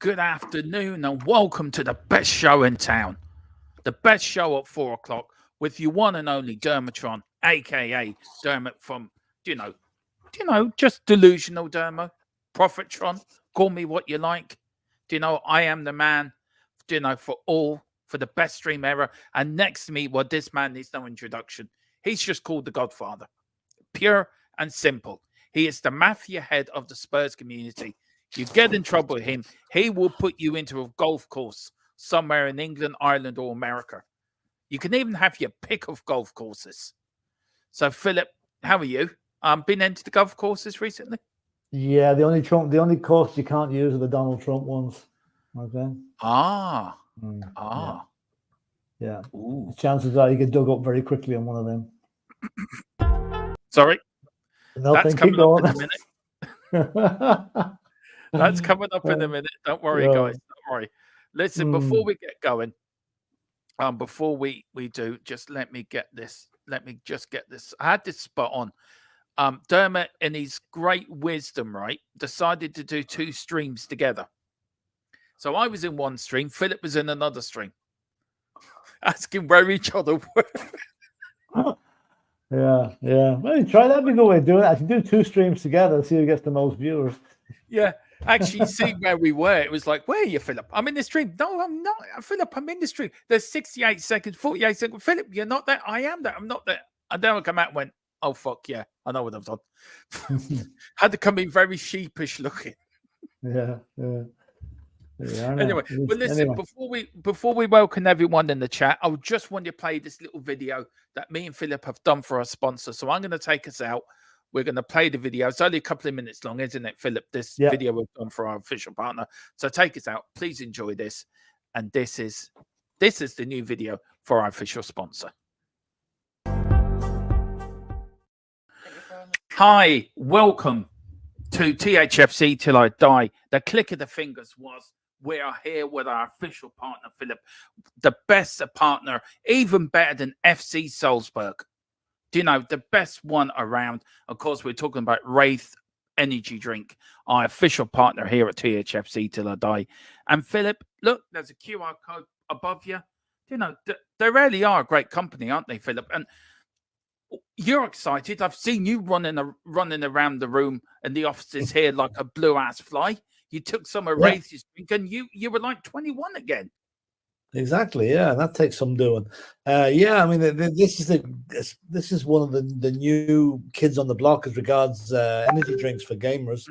good afternoon, and welcome to the best show in town. The best show at 4 o'clock with your one and only Dermatron, aka Dermot from, just delusional Dermo, Profitron. Call me what you like. I am the man, for the best stream ever. And next to me, well, this man needs no introduction. He's just called the Godfather. Pure and simple. He is the mafia head of the Spurs community. You get in trouble with him, he will put you into a golf course somewhere in England, Ireland, or America. You can even have your pick of golf courses. So, Philip, how are you? Been into the golf courses recently? Yeah, the only course you can't use are the Donald Trump ones. Okay. Yeah. Ooh. Chances are you get dug up very quickly on one of them. Sorry. Nothing. That's coming up in a minute. That's coming up in a minute. Don't worry, guys. Don't worry. Listen, before we get going, before we do, just let me get this. Let me just get this. I had this spot on. Dermot, in his great wisdom, right, decided to do two streams together. So I was in one stream, Philip was in another stream, asking where each other were. Yeah. Well, try that. Be a good way to do it. I can do two streams together, see who gets the most viewers. Yeah, actually, see where we were. It was like, where are you, Philip? I'm in the stream. No, I'm not, Philip. I'm in the stream. There's 68 seconds, 48 seconds. Philip, you're not there. I am there. I'm not there. And then I come out and went, oh, fuck, yeah, I know what I've done. Had to come in very sheepish looking. Yeah. Anyway, well, listen, before we welcome everyone in the chat, I just want to play this little video that me and Philip have done for our sponsor. So I'm going to take us out. We're going to play the video. It's only a couple of minutes long, isn't it, Philip? This video we've done for our official partner. So take us out. Please enjoy this. And this is the new video for our official sponsor. Hi, welcome to THFC Till I Die. The click of the fingers was we are here with our official partner, Philip, the best partner, even better than FC Salzburg. The best one around. Of course, we're talking about Wraith Energy Drink, our official partner here at THFC Till I Die. And Philip, look, there's a QR code above you. They really are a great company, aren't they, Philip? And you're excited. I've seen you running around the room and the offices here like a blue-ass fly. You took some of Wraith's drink and you were like 21 again. Exactly, yeah, that takes some doing. I mean, this is one of the new kids on the block as regards energy drinks for gamers.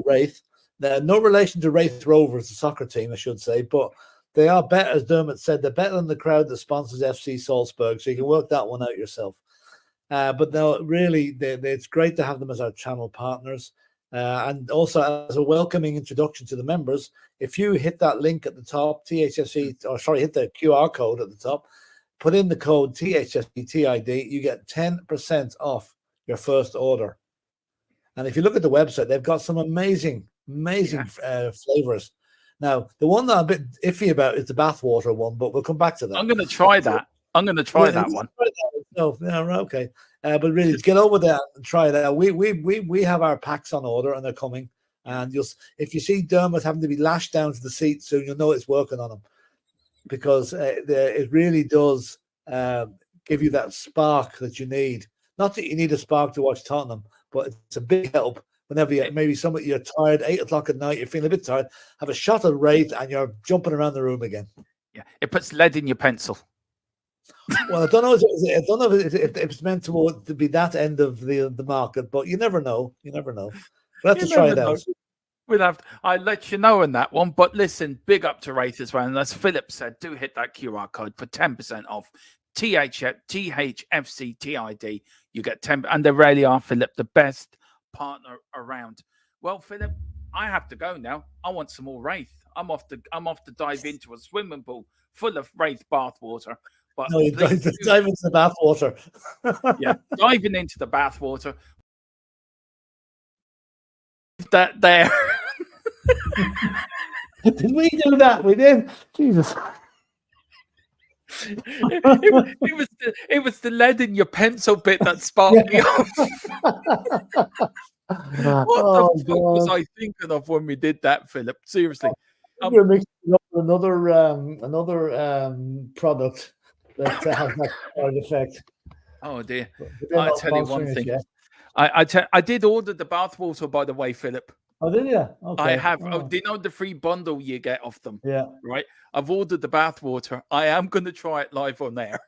Wraith, no relation to Wraith Rovers, the soccer team, I should say, but they are better, as Dermot said. They're better than the crowd that sponsors FC Salzburg, so you can work that one out yourself. But no, really, it's great to have them as our channel partners. And also as a welcoming introduction to the members, if you hit that link at the top, hit the QR code at the top, put in the code THFCTID, you get 10% off your first order. And if you look at the website, they've got some amazing flavors. Now, the one that I'm a bit iffy about is the bathwater one, but we'll come back to that. I'm going to try that. That one. No, okay. But really, get over there and try it out. We have our packs on order and they're coming. And if you see Dermot having to be lashed down to the seat soon, you'll know it's working on him, because it really does give you that spark that you need. Not that you need a spark to watch Tottenham, but it's a big help whenever you're tired, 8 o'clock at night, you're feeling a bit tired. Have a shot of Wraith and you're jumping around the room again. Yeah, it puts lead in your pencil. Well, I don't know if it's meant to be that end of the market, but you never know. We'll have to try it out. I'll let you know on that one. But listen, big up to Wraith as well. And as Philip said, do hit that QR code for 10% off. THFCTID. You get 10%. And they really are, Philip, the best partner around. Well, Philip, I have to go now. I want some more Wraith. I'm off to dive into a swimming pool full of Wraith bathwater. But no, you dive into the bathwater. Yeah, diving into the bathwater. That there. Did we do that? We did. Jesus. It was the lead in your pencil bit that sparked me off. What the fuck was I thinking of when we did that, Philip? Seriously. You're mixing up with another product that has that side effect. Oh dear! But they're I not tell you one sponsoring us thing. yet. I did order the bathwater, by the way, Philip. Oh, did you? I Okay. have. Oh, Do you know the free bundle you get off them? yeah. Right. I've ordered the bathwater. I am going to try it live on air.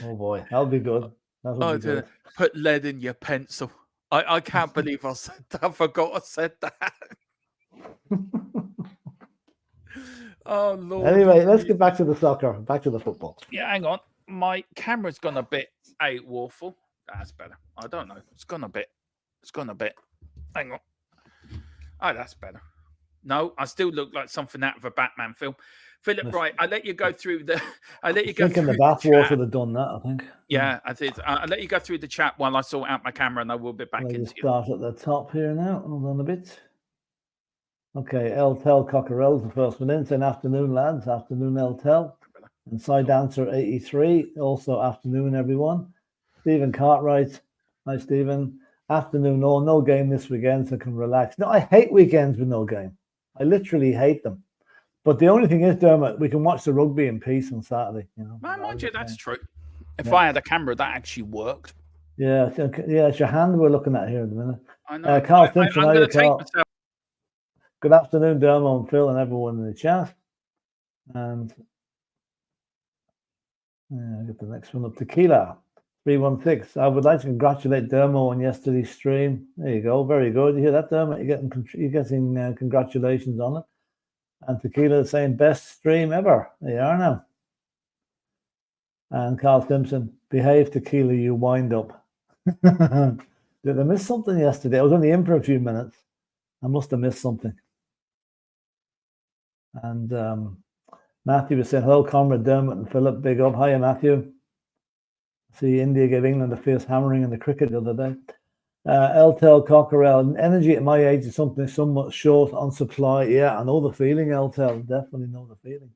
Oh boy, that'll be good. That'll Oh, be good. put lead in your pencil. I can't believe I said that. I forgot I said that. Oh Lord. Anyway, let's get back to the soccer. Back to the football. Yeah, hang on. My camera's gone a bit waffle. That's better. I don't know. It's gone a bit. Hang on. Oh, that's better. No, I still look like something out of a Batman film. Philip, right? I let you go through the. I let you go through the bathwater would have done that, I think. Yeah, I did. I let you go through the chat while I sort out my camera, and I will be back Let me into you. start at the top here now. Hold on a bit. Okay, Eltel Cockerell's the first one in. Saying afternoon, lads. Afternoon, Eltel. And Side Dancer 83. Also afternoon, everyone. Stephen Cartwright. Hi, Stephen. Afternoon, all. No game this weekend, so I can relax. No, I hate weekends with no game. I literally hate them. But the only thing is, Dermot, we can watch the rugby in peace on Saturday. You know, mind you, that's true. If I had a camera that actually worked. Yeah, it's your hand we're looking at here at the minute. I know. Carl Simpson, I'm going to take myself. Good afternoon, Dermot and Phil and everyone in the chat. And I'll get the next one up. Tequila 316. I would like to congratulate Dermo on yesterday's stream. There you go. Very good. You hear that, Dermot? You're getting congratulations on it. And Tequila is saying best stream ever. There you are now. And Carl Simpson, behave, Tequila, you wind up. Did I miss something yesterday? I was only in for a few minutes. I must have missed something. And Matthew was saying, hello, comrade Dermot and Philip. Big up. Hiya, Matthew. See, India gave England a fierce hammering in the cricket the other day. Eltel Cockerell, energy at my age is something somewhat short on supply. Yeah, I know the feeling, Eltel. Definitely know the feeling.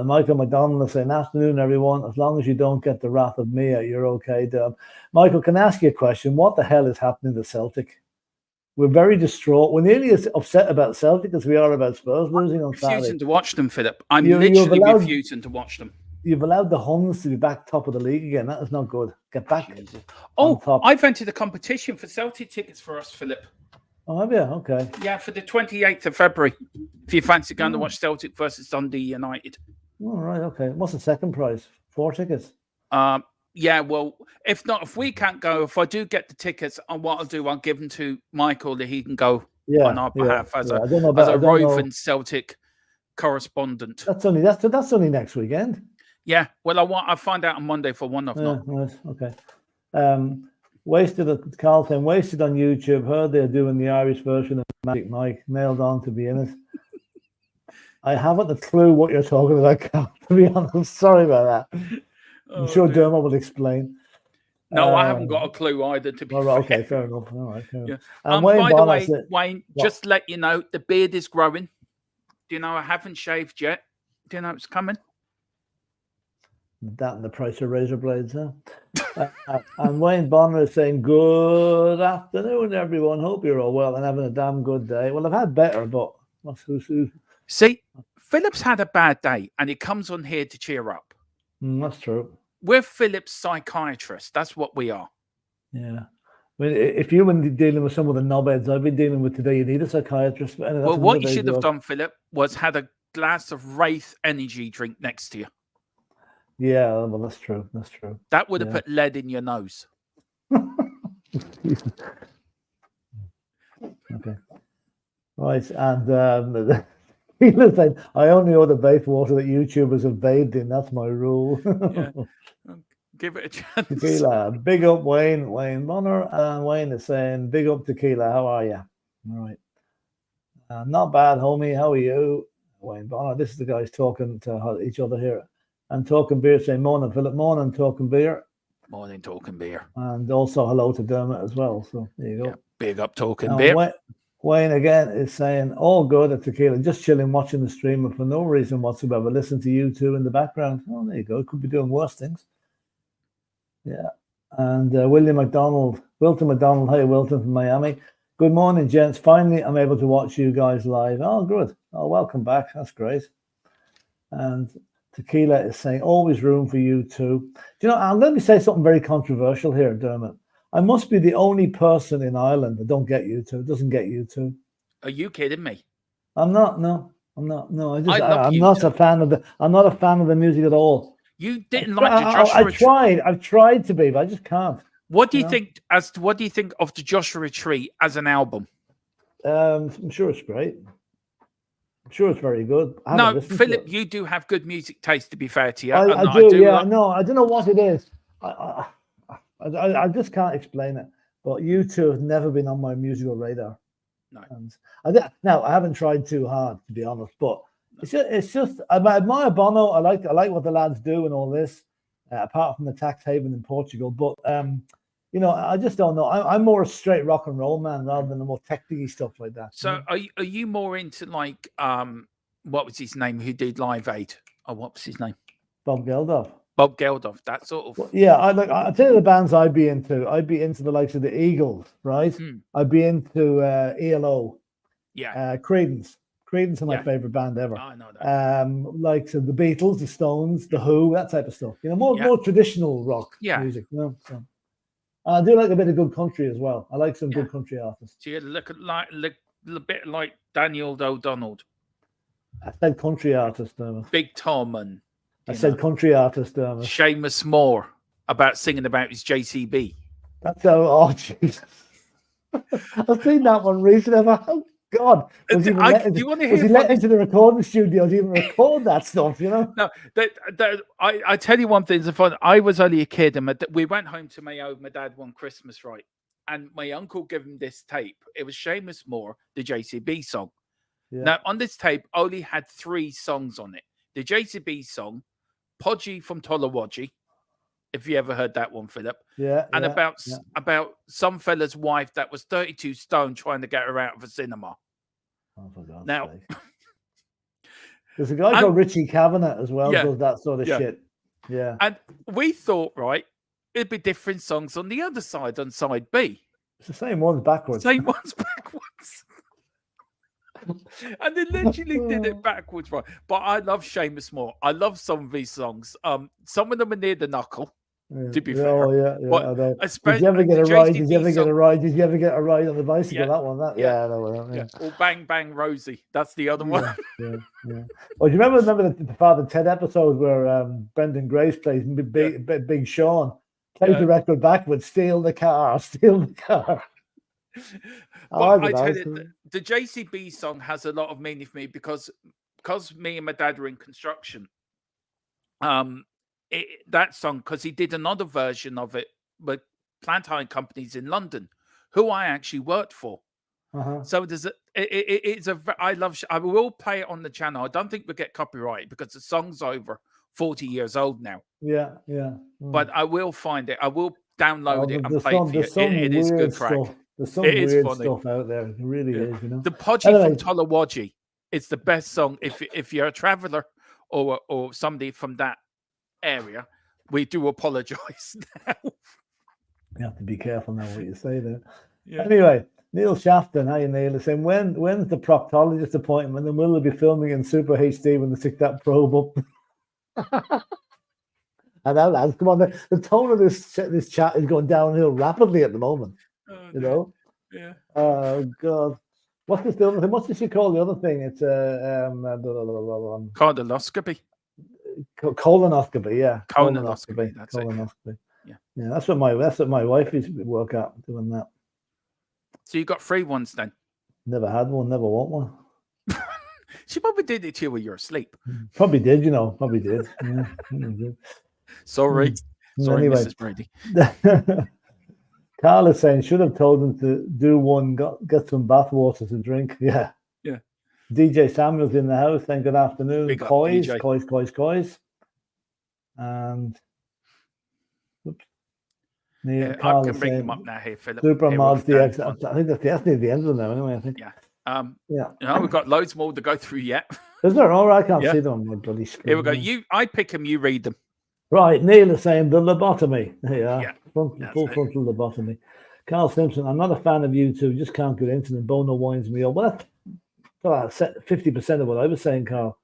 Michael McDonald is saying, afternoon, everyone. As long as you don't get the wrath of Mia, you're okay, Derm. Michael, can I ask you a question? What the hell is happening to Celtic? We're very distraught. We're nearly as upset about Celtic as we are about Spurs losing on Saturday. I'm refusing to watch them, Philip. I'm literally refusing to watch them. You've allowed the Huns to be back top of the league again. That is not good. Get back. Oh, I've entered a competition for Celtic tickets for us, Philip. Oh, have you? Okay. Yeah, for the 28th of February. If you fancy going to watch Celtic versus Dundee United. All right. Okay. What's the second prize? 4 tickets. Yeah. Well, if we can't go, if I do get the tickets, what I'll do, I'll give them to Michael that he can go on our behalf as a roving Celtic correspondent. That's only next weekend. Yeah. Well, I'll find out on Monday for one of them. Nice. Okay. Wasted on YouTube. Heard they're doing the Irish version of Magic Mike. Nailed on to be in it. I haven't a clue what you're talking about, Carl, to be honest. Sorry about that. I'm sure Dermot will explain. No, I haven't got a clue either, to be fair. Okay, fair enough. All right. Yeah. By the way, Wayne, just to let you know, the beard is growing. Do you know I haven't shaved yet? Do you know it's coming? That and the price of razor blades, huh? And Wayne Bonner is saying, good afternoon, everyone. Hope you're all well and having a damn good day. Well, I've had better, but who? See, Philip's had a bad day and he comes on here to cheer up. That's true. We're Philip's psychiatrist. That's what we are. Yeah. I mean, if you were dealing with some of the knobheads I've been dealing with today, you need a psychiatrist. But anyway, well, what you should have done, Philip, was had a glass of Wraith energy drink next to you. Yeah, well, that's true. That's true. That would have put lead in your nose. Okay. Right. And said, I only order bathed water that YouTubers have bathed in. That's my rule. Yeah. Give it a chance. Tequila. Big up, Wayne Bonner. And Wayne is saying, big up, Tequila. How are you? All right. Not bad, homie. How are you? Wayne Bonner. This is the guys talking to each other here. And Talking Beer saying, morning, Philip. Morning, Talking Beer. Morning, Talking Beer. And also hello to Dermot as well. So there you go. Yeah, big up, Talking Beer. Wayne again is saying, all good at Tequila. Just chilling, watching the stream for no reason whatsoever. Listen to you two in the background. Oh, there you go. Could be doing worse things. Yeah. And Wilton McDonald. Hi, Wilton from Miami. Good morning, gents. Finally, I'm able to watch you guys live. Oh, good. Oh, welcome back. That's great. And Tequila is saying, always room for you too. Do you know, let me say something very controversial here, Dermot. I must be the only person in Ireland that doesn't get U2. Are you kidding me? I'm not. No, I'm not. No, I'm U2. not a fan of the. I'm not a fan of the music at all. You didn't like the Joshua. I've tried to be, but I just can't. What do you think? What do you think of the Joshua Tree as an album? I'm sure it's great. I'm sure it's very good. No, Philip, you do have good music taste. To be fair to you, I do. Yeah, no, I don't know what it is. I just can't explain it. But U2 have never been on my musical radar. No. And I haven't tried too hard, to be honest. But it's just I admire Bono. I like what the lads do and all this. Apart from the tax haven in Portugal, but you know, I just don't know. I'm more a straight rock and roll man rather than the more technical stuff like that. So are you more into like what was his name? Who did Live Aid? Oh, what was his name? Bob Geldof. Bob Geldof. That sort of. Well, yeah, I'll tell you the bands I'd be into. I'd be into the likes of the Eagles, right? I'd be into ELO. Yeah. Creedence. Creedence are my favorite band ever. I know that. Like the Beatles, the Stones, the Who, that type of stuff. You know, more traditional rock music. You know, so. I do like a bit of good country as well. I like some good country artists. So you look a bit like Daniel O'Donnell. I said country artist, Big Tom and I said country artist, Seamus Moore about singing about his JCB. That's oh Jesus! I've seen that one recently. Oh God! Was he let into the recording studio to even record that stuff? You know? No, I tell you one thing. It's fun. I was only a kid, and we went home to my dad one Christmas, right? And my uncle gave him this tape. It was Seamus Moore, the JCB song. Yeah. Now on this tape, only had 3 songs on it: the JCB song, Podgy from Tolawodgy. If you ever heard that one, Philip. Yeah. And about some fella's wife that was 32 stone trying to get her out of a cinema. Oh, for God's now, sake. There's a guy called Richie Kavanagh as well, does that sort of shit. Yeah. And we thought, right, it'd be different songs on the other side, on side B. It's the same ones backwards. Same ones backwards. And they literally did it backwards, right? But I love Seamus Moore. I love some of these songs. Some of them are near the knuckle. To be fair. Oh yeah. But I know. Did you ever get a ride? Did you ever get a ride on the bicycle? That one. Or Bang Bang Rosie. That's the other one. Yeah. Well, do you remember the Father Ted episode where Brendan Grace plays Big Sean, plays the record backwards, steal the car. Well, I tell you, the JCB song has a lot of meaning for me because me and my dad were in construction. That song, because he did another version of it with plant hire companies in London, who I actually worked for. So there's I will play it on the channel. I don't think we'll get copyright because the song's over 40 years old now. Yeah. But I will find it. I will download it and play it for you. It is good crack. There's some weird stuff out there. It really is, you know. The Podgy from Tolawodgy, it's the best song. If you're a traveller or somebody from that area, we do apologise now. You have to be careful now what you say there. Yeah. Anyway, Neil Shafton, how you Neil, is saying when's the proctologist appointment and will they be filming in Super HD when they stick that probe up? I know, lads. Come on, the tone of this chat is going downhill rapidly at the moment. You know? Yeah. Oh God. What's this the other thing? What's this you call the other thing? It's colonoscopy. Colonoscopy, yeah. Colonoscopy. That's colonoscopy. It. Yeah. That's what my wife used to work at, doing that. So you got 3 ones then? Never had one, never want one. She probably did it to you when you were asleep. Probably did, you know. Probably did. Yeah, probably did. Sorry, anyway. Mrs. Brady. Carl is saying, should have told him to do one, get some bath water to drink. Yeah. DJ Samuel's in the house. Saying good afternoon. Coys. And I can bring them up now here, Philip. Super Mods DX. I think that's near the end of them anyway, I think. Yeah. We've got loads more to go through yet. Is there? All right, I can't see them on my bloody screen. Here we go. I pick them, you read them. Right, Neil is saying the lobotomy. Yeah. Full it. frontal lobotomy. Carl Simpson, I'm not a fan of U2. Just can't get into them. Bono winds me up. Well, that's 50% of what I was saying, Carl.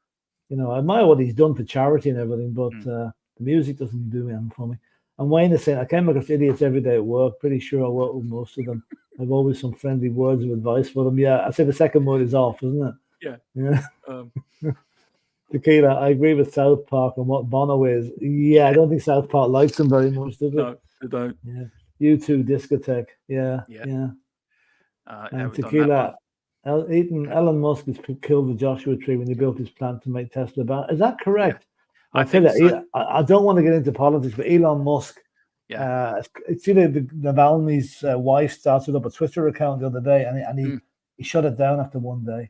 You know, I admire what he's done for charity and everything, but the music doesn't do anything for me. And Wayne is saying, I came across idiots every day at work. Pretty sure I work with most of them. I've always some friendly words of advice for them. Yeah, I say the second word is off, isn't it? Yeah. Tequila, I agree with South Park and what Bono is. Yeah, I don't think South Park likes him very much, does it? No, they don't. Yeah. U2 discotheque. Yeah. And Tequila, Elon Musk has killed the Joshua tree when he built his plant to make Tesla bad. Is that correct? Yeah. I think so. I don't want to get into politics, but Elon Musk, it's either Navalny's wife started up a Twitter account the other day, and he shut it down after one day.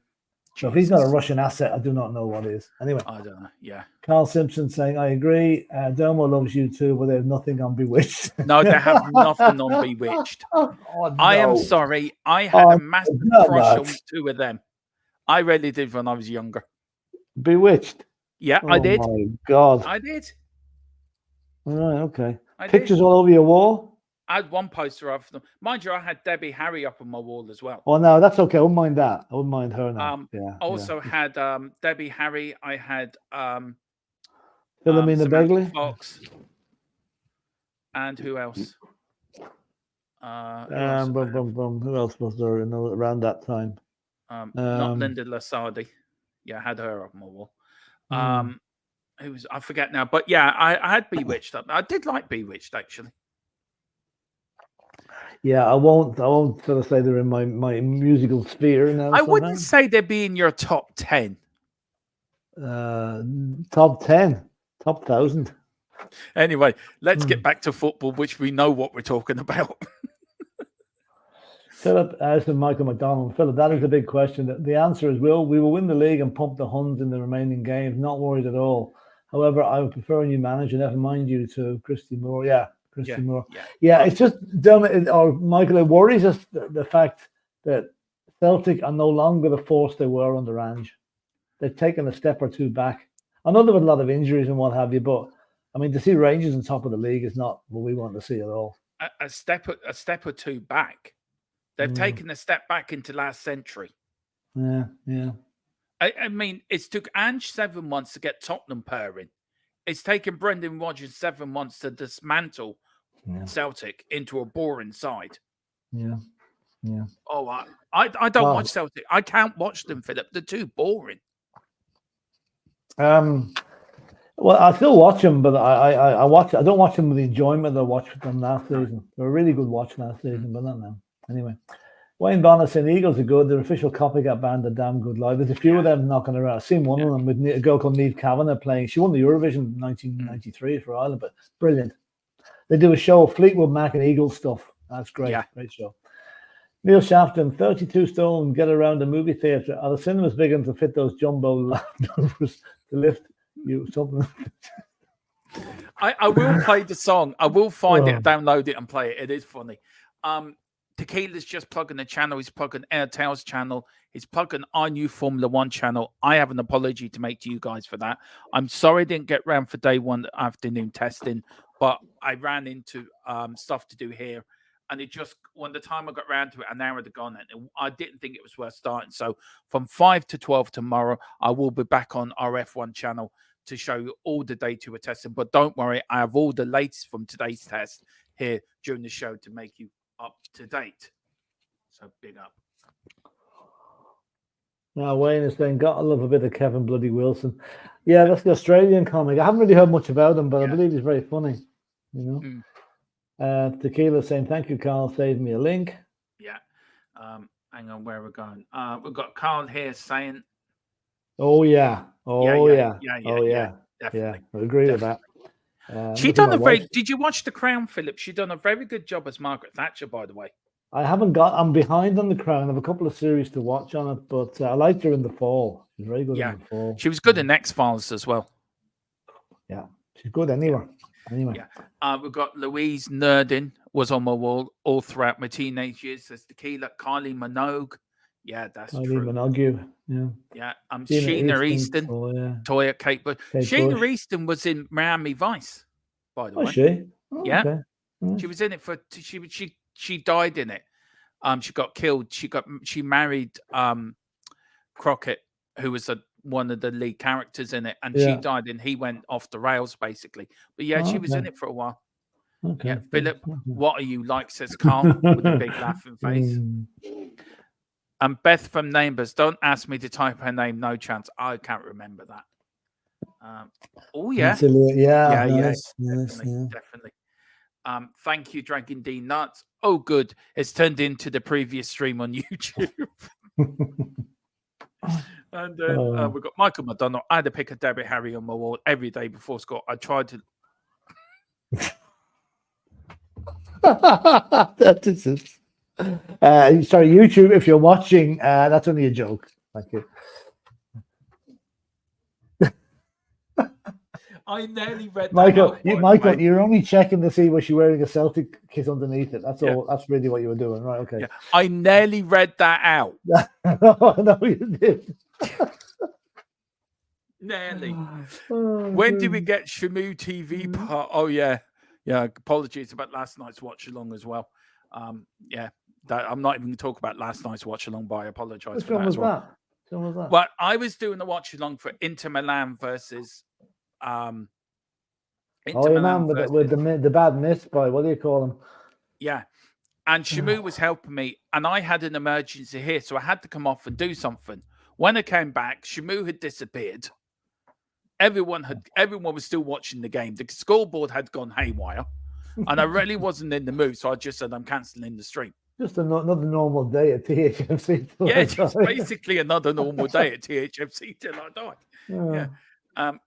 So if he's not a Russian asset, I do not know what is. Anyway, I don't know. Yeah. Carl Simpson saying, I agree. Domo loves you too, but they have nothing on Bewitched. No, they have nothing on Bewitched. Oh, no. I am sorry. I had a massive crush on two of them. I really did when I was younger. Bewitched? Yeah, I did. Oh, my God. I did. All right, okay. Pictures all over your wall? I had one poster of them. Mind you, I had Debbie Harry up on my wall as well. Oh, no, that's okay. I wouldn't mind that. I wouldn't mind her now. Had Debbie Harry. I had Philomena Begley. Fox. And who else? Who else was there around that time? Not Linda Lasardi. Yeah, I had her up on my wall. Who was I forget now, but yeah, I had Bewitched up. I did like Bewitched actually. Yeah, I won't sort of say they're in my musical sphere now. I wouldn't say they'd be in your top 10. Top 10, top 1,000. Anyway, let's get back to football, which we know what we're talking about. Philip, as in Michael McDonald, Philip, that is a big question. The answer is we will win the league and pump the Huns in the remaining games. Not worried at all. However, I would prefer a new manager. Never mind you to Christy Moore. Yeah. Christy Moore. Yeah, it's just dumb. Or Michael, it worries us the fact that Celtic are no longer the force they were under Ange. They've taken a step or two back. I know there were a lot of injuries and what have you, but I mean, to see Rangers on top of the league is not what we want to see at all. A step or two back. They've taken a step back into last century. Yeah. I mean, it took Ange 7 months to get Tottenham purring. It's taken Brendan Rodgers 7 months to dismantle Celtic into a boring side. Yeah. Oh, I don't watch Celtic. I can't watch them, Philip. They're too boring. Well, I still watch them, but I watch. I don't watch them with the enjoyment I watched them last season. They were a really good watch last season, but not now. Anyway, Wayne Bonner saying the Eagles are good. Their official copycat band are damn good live. There's a few of them knocking around. I've seen one of them with a girl called Niamh Kavanagh playing. She won the Eurovision in 1993 for Ireland, but brilliant. They do a show of Fleetwood Mac and Eagles stuff. That's great. Yeah. Great show. Neil Shafton, 32 stone, get around the movie theatre. Are the cinemas big enough to fit those jumbo numbers to lift you something? I will play the song. I will find it, download it, and play it. It is funny. Tequila's just plugging the channel. He's plugging Airtel's channel. He's plugging our new Formula One channel. I have an apology to make to you guys for that. I'm sorry I didn't get round for day one afternoon testing, but I ran into stuff to do here. And it just, when the time I got round to it, an hour had gone, and I didn't think it was worth starting. So from 5 to 12 tomorrow, I will be back on our F1 channel to show you all the data we're testing. But don't worry, I have all the latest from today's test here during the show to make you up to date. So big up. Now Wayne is saying, gotta love a bit of Kevin Bloody Wilson. Yeah, that's the Australian comic. I haven't really heard much about him, but I believe he's very funny. You know. Tequila saying, thank you, Carl. Save me a link. Yeah. Hang on, where we're going. We've got Carl here saying, oh yeah. Definitely. I agree with that. She done a very. Did you watch The Crown, Philip? She done a very good job as Margaret Thatcher, by the way. I'm behind on The Crown. I have a couple of series to watch on it, but I liked her in The Fall. She's very good in The Fall. She was good in X-Files as well. Yeah, she's good anywhere. Anyway. Yeah. We've got Louise Nerdin was on my wall all throughout my teenage years. There's Tequila, Kylie Minogue. Yeah, that's Kylie true. Minogue. Yeah. Yeah. Sheena Easton. Toya Kate Bush. Sheena Easton was in Miami Vice, by the way. Was she? Oh, yeah. Okay. She was in it for she died in it. She got killed. She married Crockett, who was one of the lead characters in it, and she died, and he went off the rails basically. But yeah, she was in it for a while. Okay. Yeah, Philip, what are you like? Says Carl with a big laughing face. And Beth from Neighbours, don't ask me to type her name. No chance. I can't remember that. Oh yeah, definitely. Thank you, Dragon D Nuts. Oh, good. It's turned into the previous stream on YouTube. And then we've got Michael McDonald. I had to pick a Debbie Harry on my wall every day before school. I tried to. That is it. Sorry, YouTube, if you're watching, that's only a joke. Thank you. I nearly read Michael, you're only checking to see was she wearing a Celtic kit underneath it. That's all. That's really what you were doing, right? Okay. Yeah. I nearly read that out. No, you did. Nearly. When did we get Shamu TV part? Oh yeah. Apologies about last night's watch along as well. I'm not even going to talk about last night's watch along, but I apologize for that as well. Which one was that? Well, I was doing the watch along for Inter Milan versus Milan with the bad miss by, what do you call him? Yeah. And Shamu was helping me, and I had an emergency here, so I had to come off and do something. When I came back, Shamu had disappeared. Everyone was still watching the game. The scoreboard had gone haywire, and I really wasn't in the mood, so I just said I'm cancelling the stream. Just another normal day at THFC. Yeah, just basically another normal day at THFC till I die. Yeah.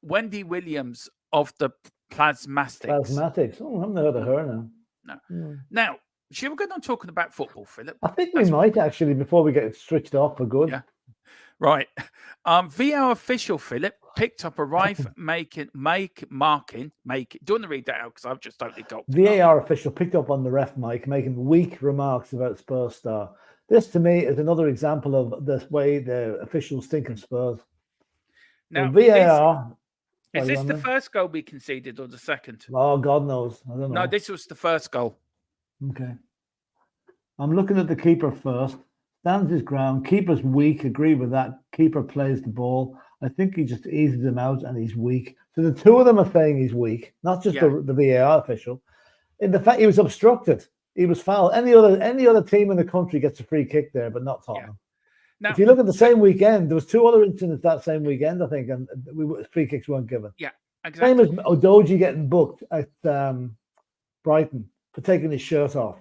Wendy Williams of the Plasmatics. Oh, I haven't heard of her now. No. Now, should we go on talking about football, Philip? I think we might actually, before we get switched off for good. Yeah. Right. VR official Philip picked up a rifle marking. Do you want to read that out? Because I've just totally got. VAR official picked up on the ref mic, making weak remarks about Spurs star. This, to me, is another example of the way the officials think of Spurs. Now, VAR. Is this the first goal we conceded or the second? Oh, God knows. I don't know. No, this was the first goal. Okay. I'm looking at the keeper first. Stands his ground. Keeper's weak. Agree with that. Keeper plays the ball. I think he just eases him out and he's weak. So the two of them are saying he's weak, not just the VAR official. In the fact he was obstructed. He was fouled. Any other team in the country gets a free kick there, but not Tottenham. Yeah. Now, if you look at the same weekend, there was two other incidents that same weekend, I think, and free kicks weren't given. Yeah, exactly. Same as Odoji getting booked at Brighton for taking his shirt off.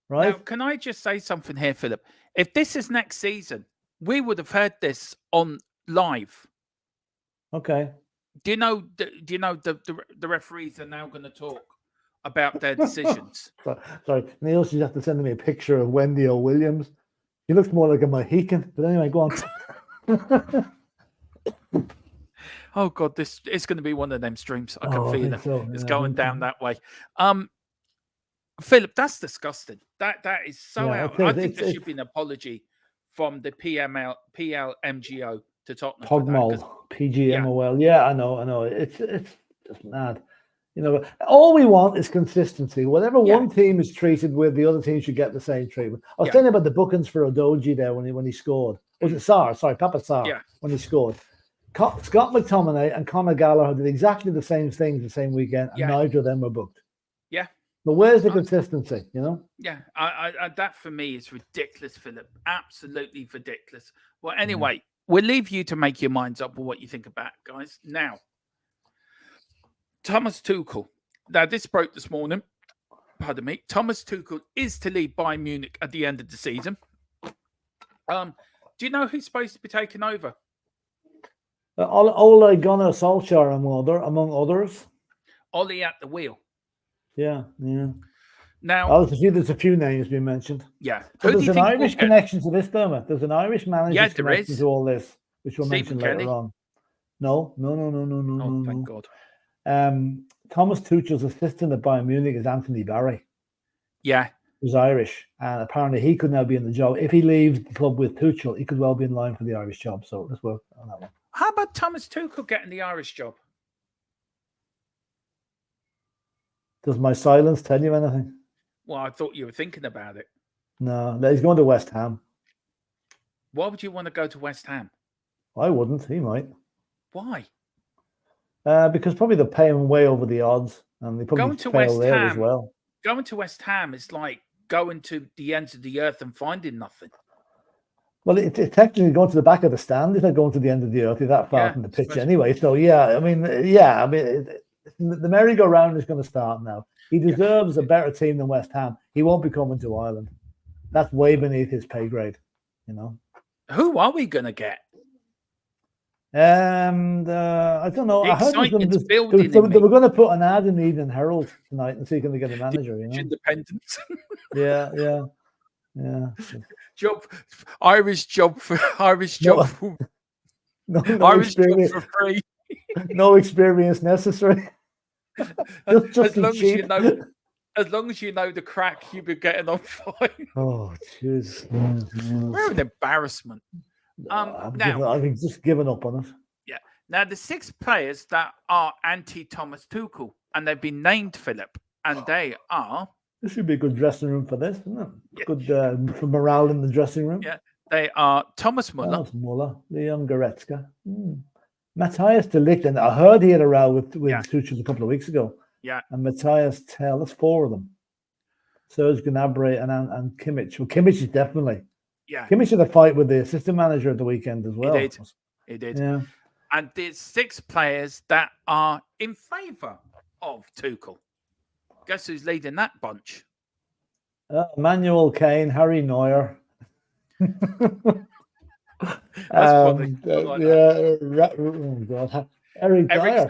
Right? Now, can I just say something here, Philip? If this is next season, we would have heard this on live. Okay. Do you know the referees are now going to talk about their decisions? Sorry, Neil should have to send me a picture of Wendy O. Williams. He looks more like a Mohican, but anyway, go on. Oh God, this is going to be one of them streams. I can feel it. So. It's going down that way. Philip, that's disgusting. That is so out. I think there should be an apology from the PLMGO to Tottenham. Pogmol, PGMOL. Yeah, I know. It's just mad. You know, all we want is consistency. Whatever one team is treated with, the other team should get the same treatment. I was saying about the bookings for Odoji there when he scored. Was it Sarr? Sorry, Papa Sarr. When he scored. Scott McTominay and Conor Gallagher did exactly the same things the same weekend, and neither of them were booked. Yeah. But where's the consistency, you know? Yeah, I that for me is ridiculous, Philip. Absolutely ridiculous. Well, anyway, we'll leave you to make your minds up on what you think about it, guys. Now, Thomas Tuchel. Now, this broke this morning. Pardon me. Thomas Tuchel is to leave Bayern Munich at the end of the season. Do you know who's supposed to be taking over? Ole Gunnar Solskjaer, among others. Ollie at the wheel. Yeah. Now, there's a few names being mentioned. Yeah. So there's an Irish connection to this, Dermot. There's an Irish manager connection to all this, which we'll mention later on. No. Oh, thank God. Thomas Tuchel's assistant at Bayern Munich is Anthony Barry. Yeah. Who's Irish. And apparently he could now be in the job. If he leaves the club with Tuchel, he could well be in line for the Irish job. So let's work on that one. How about Thomas Tuchel getting the Irish job? Does my silence tell you anything? Well, I thought you were thinking about it. No, he's going to West Ham. Why would you want to go to West Ham? I wouldn't. He might. Why? Because probably they're paying way over the odds, and they probably fail there as well. Going to West Ham is like going to the ends of the earth and finding nothing. Well, it's technically going to the back of the stand. It's not going to the end of the earth. You're that far from the pitch anyway. So the merry-go-round is going to start now. He deserves a better team than West Ham. He won't be coming to Ireland. That's way beneath his pay grade. Who are we going to get? I don't know. I heard they were going to put an ad in the Evening Herald tonight and see can they get a manager. Independence. Yeah. Irish job for Irish job for free. No experience necessary. as long as you know the crack, you'll be getting on fine. Oh, jeez. We're an embarrassment. I've just given up on it. Yeah. Now the 6 players that are anti-Thomas Tuchel, and they've been named, Philip, and they are. This should be a good dressing room for this, isn't it? Yeah. Good for morale in the dressing room. Yeah. They are Thomas Muller, Leon Goretzka, Matthias de Ligt, and I heard he had a row with Tuchel a couple of weeks ago. Yeah. And Matthias Tell, that's 4 of them. Serge Gnabry and Kimmich. Well, Kimmich is definitely. Yeah. Kimmich had a fight with the assistant manager at the weekend as well. He did. Yeah. And there's 6 players that are in favour of Tuchel. Guess who's leading that bunch? Manuel Kane, Harry Neuer. That's funny. Eric Dyer.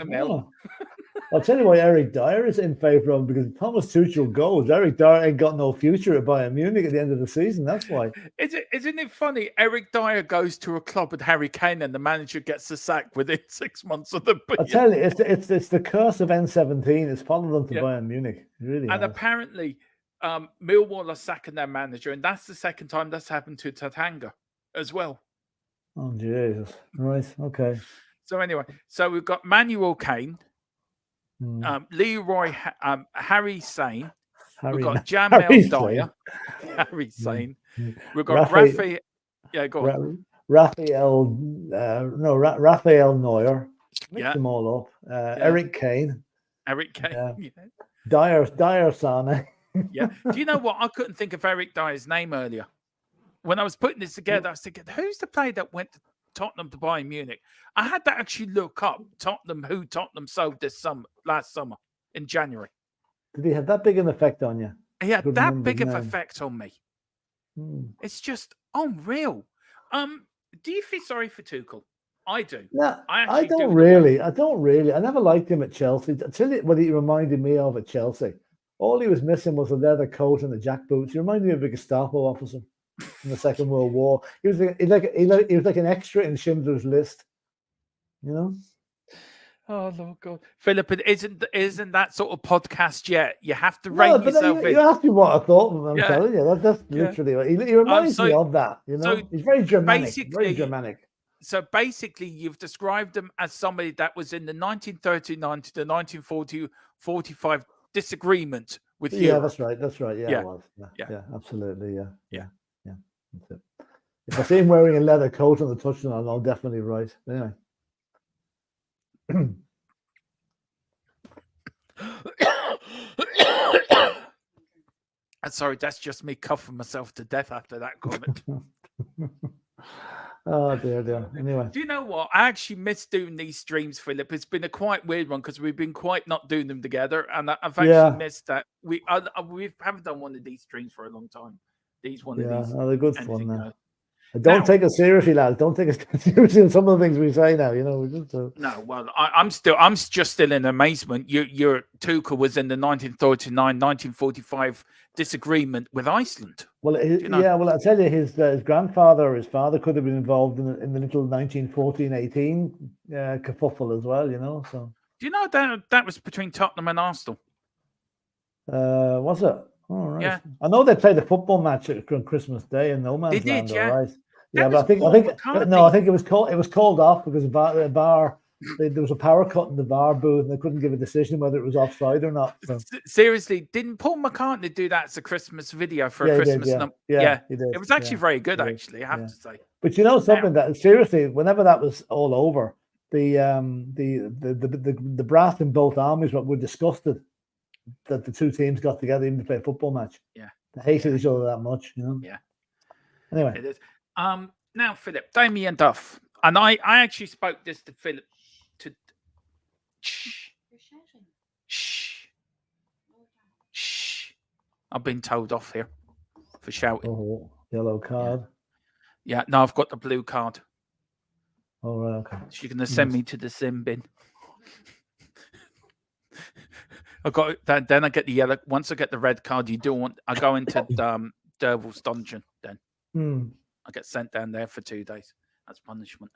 I'll tell you why Eric Dyer is in favour of, because Thomas Tuchel goes. Eric Dyer ain't got no future at Bayern Munich at the end of the season. That's why. Isn't it funny? Eric Dyer goes to a club with Harry Kane, and the manager gets the sack within 6 months of the. I tell you, it's the curse of N17. It's followed them to Bayern Munich. It really. And apparently, Millwall are sacking their manager, and that's the second time that's happened to Tottenham as well. Oh Jesus! Right. Okay. So anyway, we've got Manuel Kane. Leroy, Harry Sane. We've got Jamel Dyer. Harry Sane. We've got Raphael. Yeah, go on. Raphael Neuer. Mix them all up. Eric Kane. Dyer Sane. Yeah. Do you know what? I couldn't think of Eric Dyer's name earlier. When I was putting this together, I was thinking, who's the player that went to Tottenham to Bayern Munich? I had to actually look up who Tottenham sold last summer in January. Did he have that big an effect on you? He had that big of effect on me. It's just unreal. Do you feel sorry for Tuchel? I do. No, I don't really. I never liked him at Chelsea. I tell you what he reminded me of at Chelsea. All he was missing was a leather coat and the jack boots. He reminded me of a Gestapo officer in the Second World War. He was like an extra in Schindler's List. Oh Lord God, Philip, it isn't that sort of podcast yet. You have to rein yourself in. You asked me what I thought of him. I'm telling you, that's literally. He reminds me of that. So he's very Germanic. So basically, you've described him as somebody that was in the 1939 to the 1945 disagreement with you. Yeah, that's right. Yeah, it was. Yeah, absolutely. Yeah. That's it. If I see him wearing a leather coat on the touchline, I'll definitely right. Anyway. Sorry, that's just me coughing myself to death after that comment. Oh dear. Anyway, do you know what? I actually miss doing these streams, Philip. It's been a quite weird one because we've been quite not doing them together, and I've actually missed that. We haven't done one of these streams for a long time. They're good fun now. Don't take us seriously, lads. Don't take us seriously in some of the things we say now. No, well, I'm just still in amazement. Your Tuchel was in the 1939-1945 disagreement with Iceland. Well, well, I tell you, his grandfather or his father could have been involved in the little 1914-18 kerfuffle as well. So do you know that was between Tottenham and Arsenal? Was it? Oh, right. Yeah, I know they played a football match on Christmas Day in No Man's Land. Yeah, right. Yeah, but I think it was called off because the bar there was a power cut in the VAR booth, and they couldn't give a decision whether it was offside or not. So. Seriously, didn't Paul McCartney do that as a Christmas video for a Christmas number? Yeah, he did. It was actually very good, actually, I have to say. But you know something, that seriously, whenever that was all over, the brass in both armies were disgusted that the two teams got together even to play a football match. Yeah, they hated each other that much, you know. Yeah. Anyway, it is. Now, Philip, Damien Duff, and I actually spoke this to Philip. Shh. I've been told off here for shouting. Oh, yellow card. Yeah, no, I've got the blue card. Oh, right, okay. She's going to send me to the sin bin. I got that. Then I get the yellow. Once I get the red card, I go into Derval's dungeon. Then I get sent down there for 2 days. That's punishment.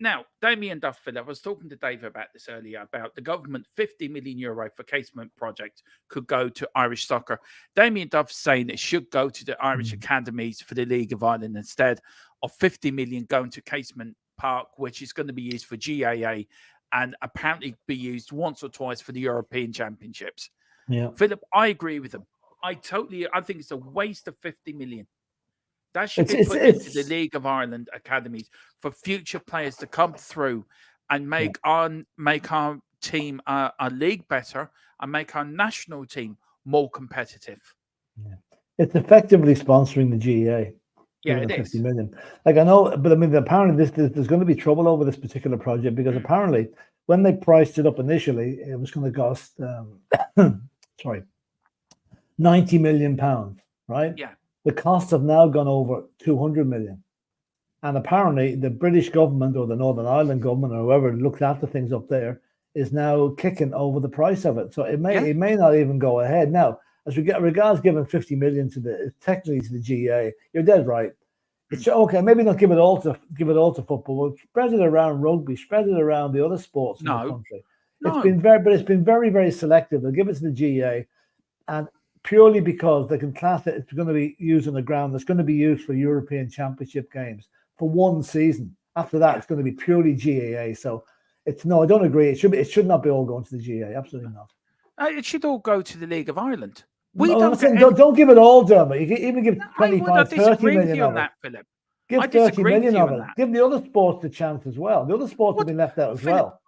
Now, Damien Duff, I was talking to Dave about this earlier, about the government €50 million for casement project could go to Irish soccer. Damien Duff saying it should go to the Irish academies for the League of Ireland instead of $50 million going to Casement Park, which is going to be used for GAA and apparently be used once or twice for the European Championships. Yeah, Philip, I agree with him. I think it's a waste of $50 million. That should be put into the League of Ireland academies for future players to come through and make our team a league better and make our national team more competitive. Yeah. It's effectively sponsoring the GAA. Yeah, it is. 50 million. Like, I know, but I mean, apparently there's going to be trouble over this particular project because apparently when they priced it up initially, it was going to cost, £90 million, right? Yeah. The costs have now gone over 200 million. And apparently the British government or the Northern Ireland government or whoever looked after things up there is now kicking over the price of it. So it may not even go ahead. Now, as regards giving 50 million technically to the GA, you're dead right. It's okay, maybe not give it all to football, but spread it around rugby, spread it around the other sports in the country. It's been very, very selective. They'll give it to the GA, and purely because they can class it, it's going to be used on the ground that's going to be used for European Championship games for one season. After that, it's going to be purely GAA. So I don't agree. It should not be all going to the GA. Absolutely not. It should all go to the League of Ireland. Don't give it all, Dermot. You can even give 25, 30 million of it. Philip. Give 30 million of it. Give the other sports a chance as well. The other sports have been left out as well.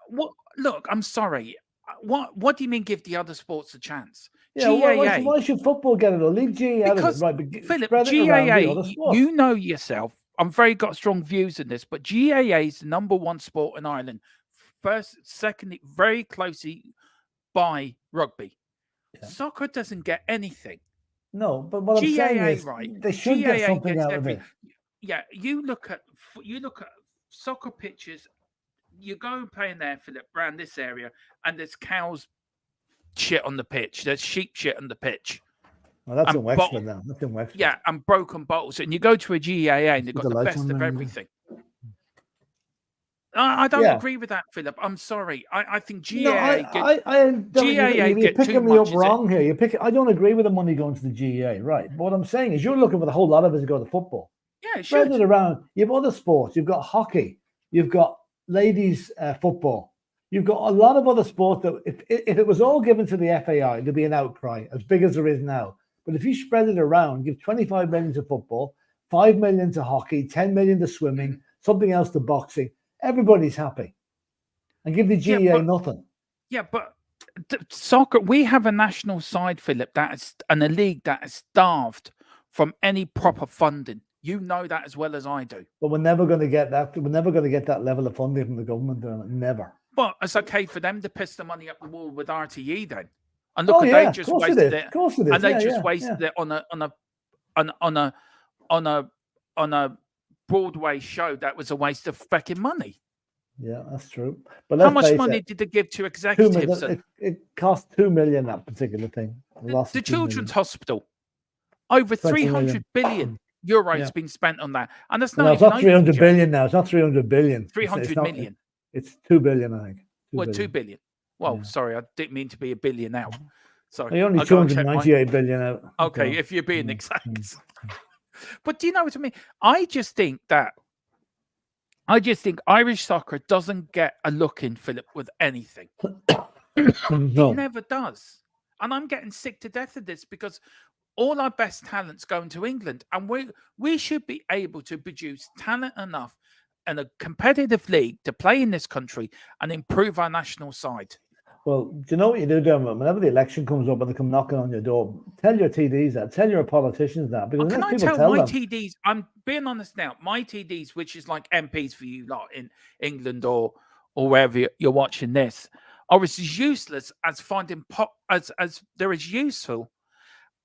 Look, I'm sorry. What do you mean give the other sports a chance? Yeah, GAA. why should football get it? Or leave GAA out of it, right? But Philip, GAA, you know yourself. I'm got strong views in this, but GAA is the number one sport in Ireland. First, secondly, very closely by rugby. Yeah. Soccer doesn't get anything. No, but what I'm saying is they should get something out of it. Yeah, you look at soccer pitches. You go and play in there, Philip, around this area, and there's cows shit on the pitch. There's sheep shit on the pitch. Well, that's in Wexford now. That's in Wexford. Yeah, and broken bottles. And you go to a GAA and they've got the best of everything. I don't agree with that, Philip. I'm sorry. I think GAA. You're picking me up wrong here. I don't agree with the money going to the GAA, right? But what I'm saying is you're looking for the whole lot of it to go to football. Yeah, spread it around. You have other sports. You've got hockey. You've got ladies football. You've got a lot of other sports that if it was all given to the FAI, there'd be an outcry as big as there is now. But if you spread it around, give 25 million to football, 5 million to hockey, 10 million to swimming, something else to boxing, everybody's happy. And give the GAA nothing. Yeah, but soccer, we have a national side, Philip, and a league that is starved from any proper funding. You know that as well as I do. But we're never going to get that. We're never going to get that level of funding from the government. Never. Well, it's okay for them to piss the money up the wall with RTE then. And look, they just wasted it. Of course it is. And they just wasted it on a Broadway show that was a waste of fucking money. Yeah, that's true. But how much money did they give to executives? It cost 2 million, that particular thing. The Children's Hospital, over 300 billion euros being spent on that. And that's not, it's not 300 billion now. It's not 300 billion. 300 million. It's 2 billion, I think. 2 billion. Well, sorry, I didn't mean to be a billion out. Sorry. You're only 298 billion out. Okay, if you're being exact. But do you know what I mean? I just think that I just think Irish soccer doesn't get a look in, Philip, with anything. No. It never does. And I'm getting sick to death of this because all our best talent's going to England, and we should be able to produce talent enough in a competitive league to play in this country and improve our national side. Well, do you know what you do, Dermot? Whenever the election comes up and they come knocking on your door, tell your TDs that, tell your politicians that. Because Can I people tell my them, TDs? I'm being honest now. My TDs, which is like MPs for you lot in England or wherever you're watching this, are as useless as finding as they're as useful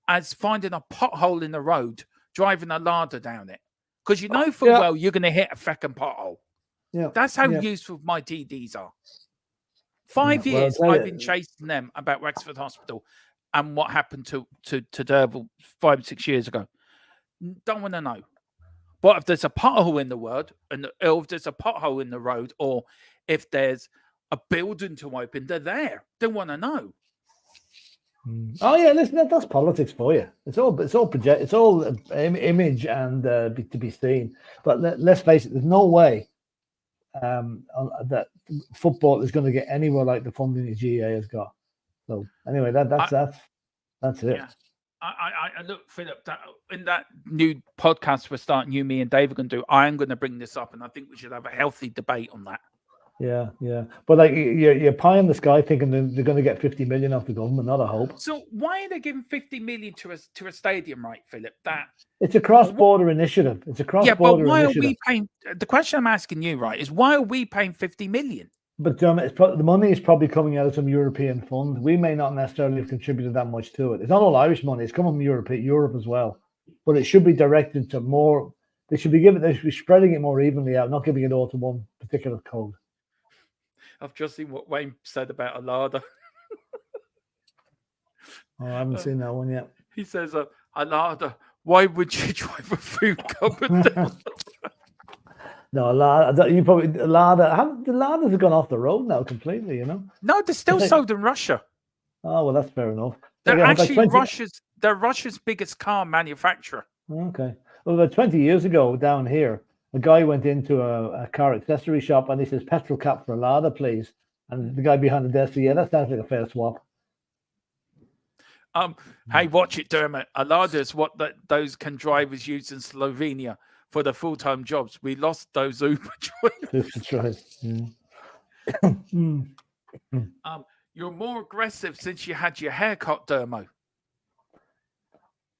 as finding a pothole in the road, driving a larder down it. Because you know full well you're going to hit a fucking pothole. Yeah, that's how useful my TDs are. 5 years I've been chasing them about Wexford Hospital and what happened to Derval 5 or 6 years ago. Don't want to know. But if there's a pothole in the road, and if there's a pothole in the road, or if there's a building to open, they're there. They want to know. Oh yeah, listen, that's politics for you. It's all project. It's all image and to be seen. But let's face it, there's no way that football is going to get anywhere like the funding the GA has got. So anyway, that's it. Yeah. I look, Philip, that in that new podcast we're starting, you, me, and Dave are going to do. I am going to bring this up, and I think we should have a healthy debate on that. Yeah. But like you're pie in the sky thinking they're going to get 50 million off the government, not a hope. So why are they giving 50 million to a stadium, right, Philip? That it's a cross-border initiative. It's a cross-border but why initiative. Are we paying? The question I'm asking you, right, is why are we paying 50 million? But the money is probably coming out of some European fund. We may not necessarily have contributed that much to it. It's not all Irish money. It's coming from Europe as well. But it should be directed to more. They should be spreading it more evenly out, not giving it all to one particular code. I've just seen what Wayne said about Alada. Oh, I haven't seen that one yet. He says, Alada, why would you drive a food cupboard down? No, Lada, you probably the Ladas have gone off the road now completely. You know. No, they're still sold in Russia. Oh well, that's fair enough. They're actually Russia's biggest car manufacturer. Okay. Well, about 20 years ago down here, a guy went into a car accessory shop and he says, "Petrol cap for a Lada, please." And the guy behind the desk said, "Yeah, that sounds like a fair swap." Hey, watch it, Dermot. A Lada is what those drivers use in Slovenia for the full-time jobs. We lost those Uber drivers. That's right. You're more aggressive since you had your haircut, Dermo.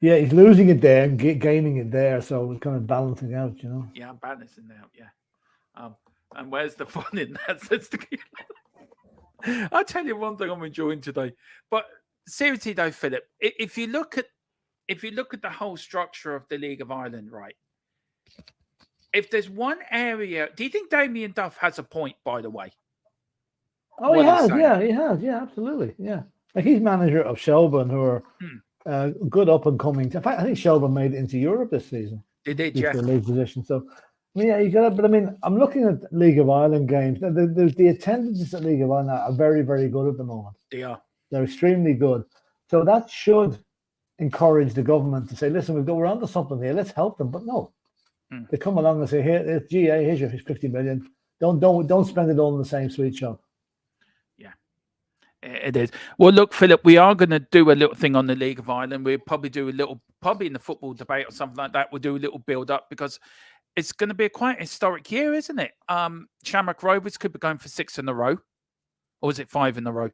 Yeah, he's losing it there and gaining it there, so it's kind of balancing out, you know. Yeah, I'm balancing out. Yeah. And where's the fun in that? I'll tell you one thing I'm enjoying today. But seriously, though, Philip, if you look at the whole structure of the League of Ireland, right? If there's one area, do you think Damien Duff has a point? By the way. Oh, he has. Yeah, he has. Yeah, absolutely. Yeah, like he's manager of Shelburne, who are good up and coming. In fact, I think Shelburne made it into Europe this season. They did, yeah. League position. So, I mean, yeah, you got it. But I mean, I'm looking at League of Ireland games. The attendances at League of Ireland are very, very good at the moment. They are. They're extremely good. So that should encourage the government to say, "Listen, we're onto something here. Let's help them." But no, they come along and say, "Here, it's GA. Here's your 50 million. Don't spend it all in the same sweet shop." It is. Well, look, Philip, we are going to do a little thing on the League of Ireland. We'll probably do probably in the football debate or something like that. We'll do a little build up because it's going to be a quite historic year, isn't it? Shamrock Rovers could be going for 6 in a row. Or is it 5 in a row?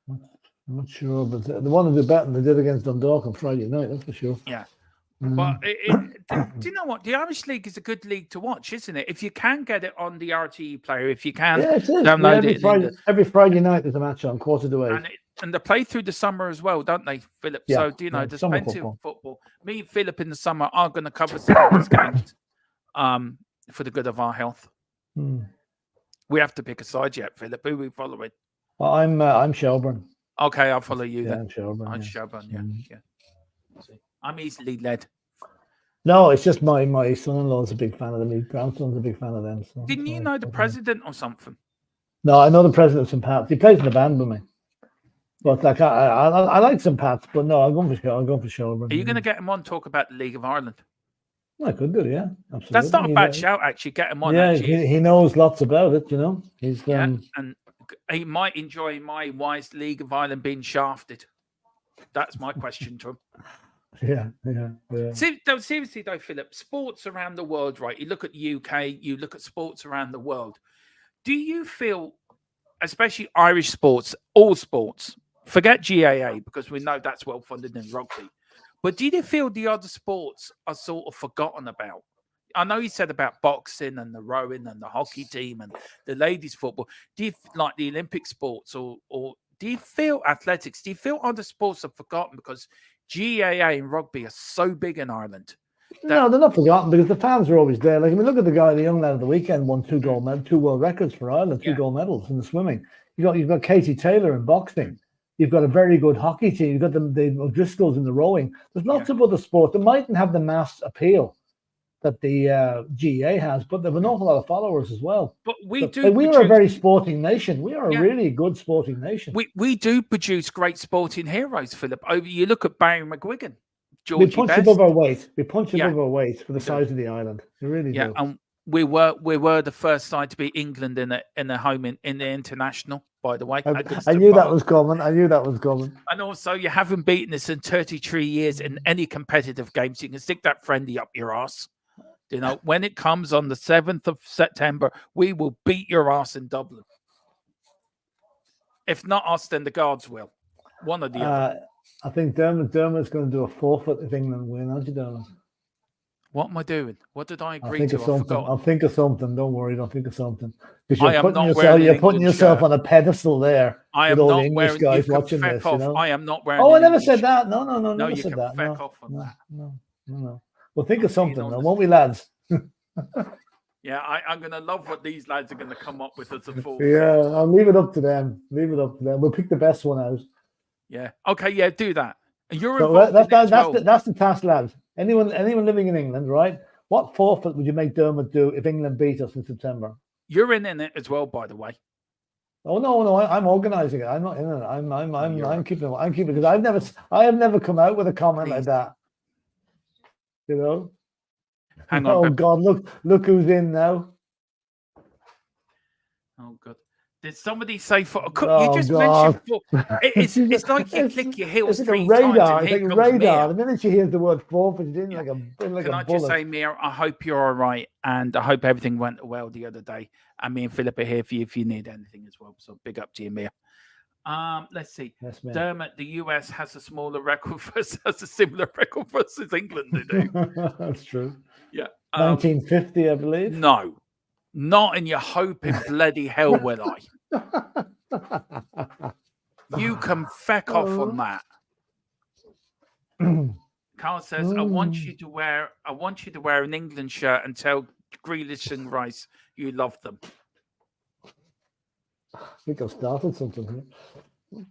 I'm not sure, but the one of the betting they did against Dundalk on Friday night, that's for sure. Yeah. But do you know what? The Irish League is a good league to watch, isn't it? If you can get it on the RTE player, if you can download it. Every Friday night there's a match on, 7:45. And they play through the summer as well, don't they, Philip? Yeah, so, there's plenty of football. Me and Philip in the summer are going to cover some of these games for the good of our health. We have to pick a side yet, Philip. Who are we following? Well, I'm Shelburne. Okay, I'll follow you then. I'm Shelburne. I'm Shelburne, yeah. I'm easily led. No, it's just my son-in-law is a big fan of them. My grandson's a big fan of them. So didn't you know the president or something? No, I know the president of St. Pat's. He plays in the band with me. But like I like St. Pat's, but no, I'm going for Shelburne. Are you going to get him on talk about the League of Ireland? I could do, yeah, absolutely. That's not a bad shout, actually. Get him on. Yeah, actually. he knows lots about it. He's and he might enjoy my wise League of Ireland being shafted. That's my question to him. Yeah. Seriously though, Philip, sports around the world, right? You look at the UK, you look at sports around the world. Do you feel, especially Irish sports, all sports, forget GAA because we know that's well funded in rugby, but do you feel the other sports are sort of forgotten about? I know you said about boxing and the rowing and the hockey team and the ladies' football. Do you like the Olympic sports or do you feel athletics? Do you feel other sports are forgotten because GAA and rugby are so big in Ireland? No, they're not forgotten because the fans are always there. Like, I mean, look at the guy, the young lad of the weekend, won 2 world records for Ireland, 2 gold medals in the swimming. You've got Katie Taylor in boxing. You've got a very good hockey team. You've got the O'Driscolls in the rowing. There's lots of other sports that mightn't have the mass appeal that the GAA has, but they have an awful lot of followers as well. But we are a very sporting nation. We are a really good sporting nation. We do produce great sporting heroes, Philip. You look at Barry McGuigan. We punch above our weight. We punch above our weight for the size of the island. We really do. And we were the first side to beat England in the home in the international. By the way, I knew that was coming. And also, you haven't beaten us in 33 years in any competitive games. You can stick that friendly up your ass. When it comes on the 7th of September, we will beat your ass in Dublin. If not us, then the Guards will. One or the other. I think Dermot's going to do a forfeit if England win, aren't you, Dermot? What am I doing? What did I agree to? I'll think of something. Don't worry, don't think of something. Because you're putting yourself on a pedestal there. I am with all not the English guys watching this. I am not wearing. Oh, I never said that. No, never you said can that. Feck off on that. No. Well, think of something, though, won't we, lads? Yeah, I'm going to love what these lads are going to come up with as a full. Yeah, I'll leave it up to them. We'll pick the best one out. Yeah. Okay. Yeah. Do that. And you're involved. That's the task, lads. Anyone living in England, right? What forfeit would you make Dermot do if England beat us in September? You're in it as well, by the way. Oh no! I'm organising it. I'm not in it. I'm keeping it because I have never come out with a comment like that. Hang on. Oh God! Look who's in now. Oh God! Did somebody say you just mentioned it's like you click your heels it's 3 like a radar. times. It's like a radar. The minute she hears the word forfeit, it's in like a bullet. Can I just say, Mia, I hope you're all right, and I hope everything went well the other day. And me and Philip are here for you if you need anything as well. So big up to you, Mia. Let's see. Yes, Dermot, the US has a similar record versus England. They do. That's true. Yeah. 1950, I believe. No. Not in your hoping bloody hell will I. You can feck off on that. Carl says, I want you to wear an England shirt and tell Grealish and Rice you love them. I think I've started something here.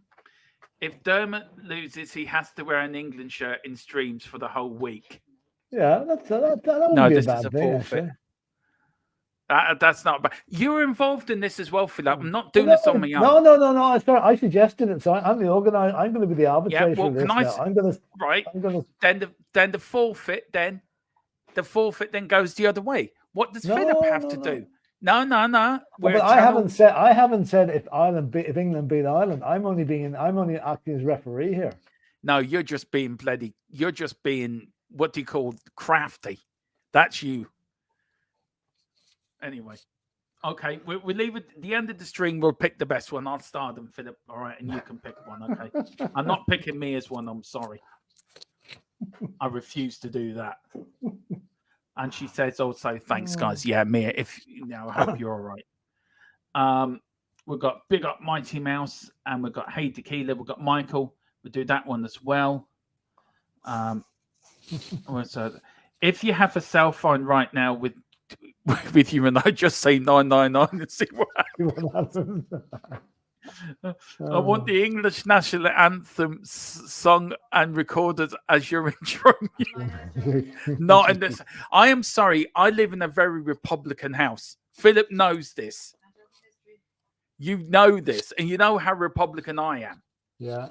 If Dermot loses, he has to wear an England shirt in streams for the whole week. Yeah, that would be a bad thing, forfeit. That's not bad. You were involved in this as well, Philip. I'm not doing this on my own. No. I suggested it, so I'm the organizer. I'm going to be the arbitrator. Yeah, well, this I'm going to Then the forfeit then goes the other way. What does Philip have to do? No. But I haven't said if England beat Ireland. I'm only acting as referee here. No, you're just being what do you call crafty? That's you. Anyway, okay, we leave it. The end of the string, we'll pick the best one. I'll start them, Philip. All right, and you can pick one. Okay, I'm not picking me as one. I'm sorry. I refuse to do that. And she says also, thanks, guys. Yeah, Mia. I hope you're all right. We've got Big Up Mighty Mouse, and we've got Hey Tequila. We've got Michael. We'll do that one as well. So if you have a cell phone right now with you and I, just say 999 and see what happens. I want the English national anthem sung and recorded as your intro. Not in this. I am sorry. I live in a very Republican house. Philip knows this. You know this, and you know how Republican I am. Yeah.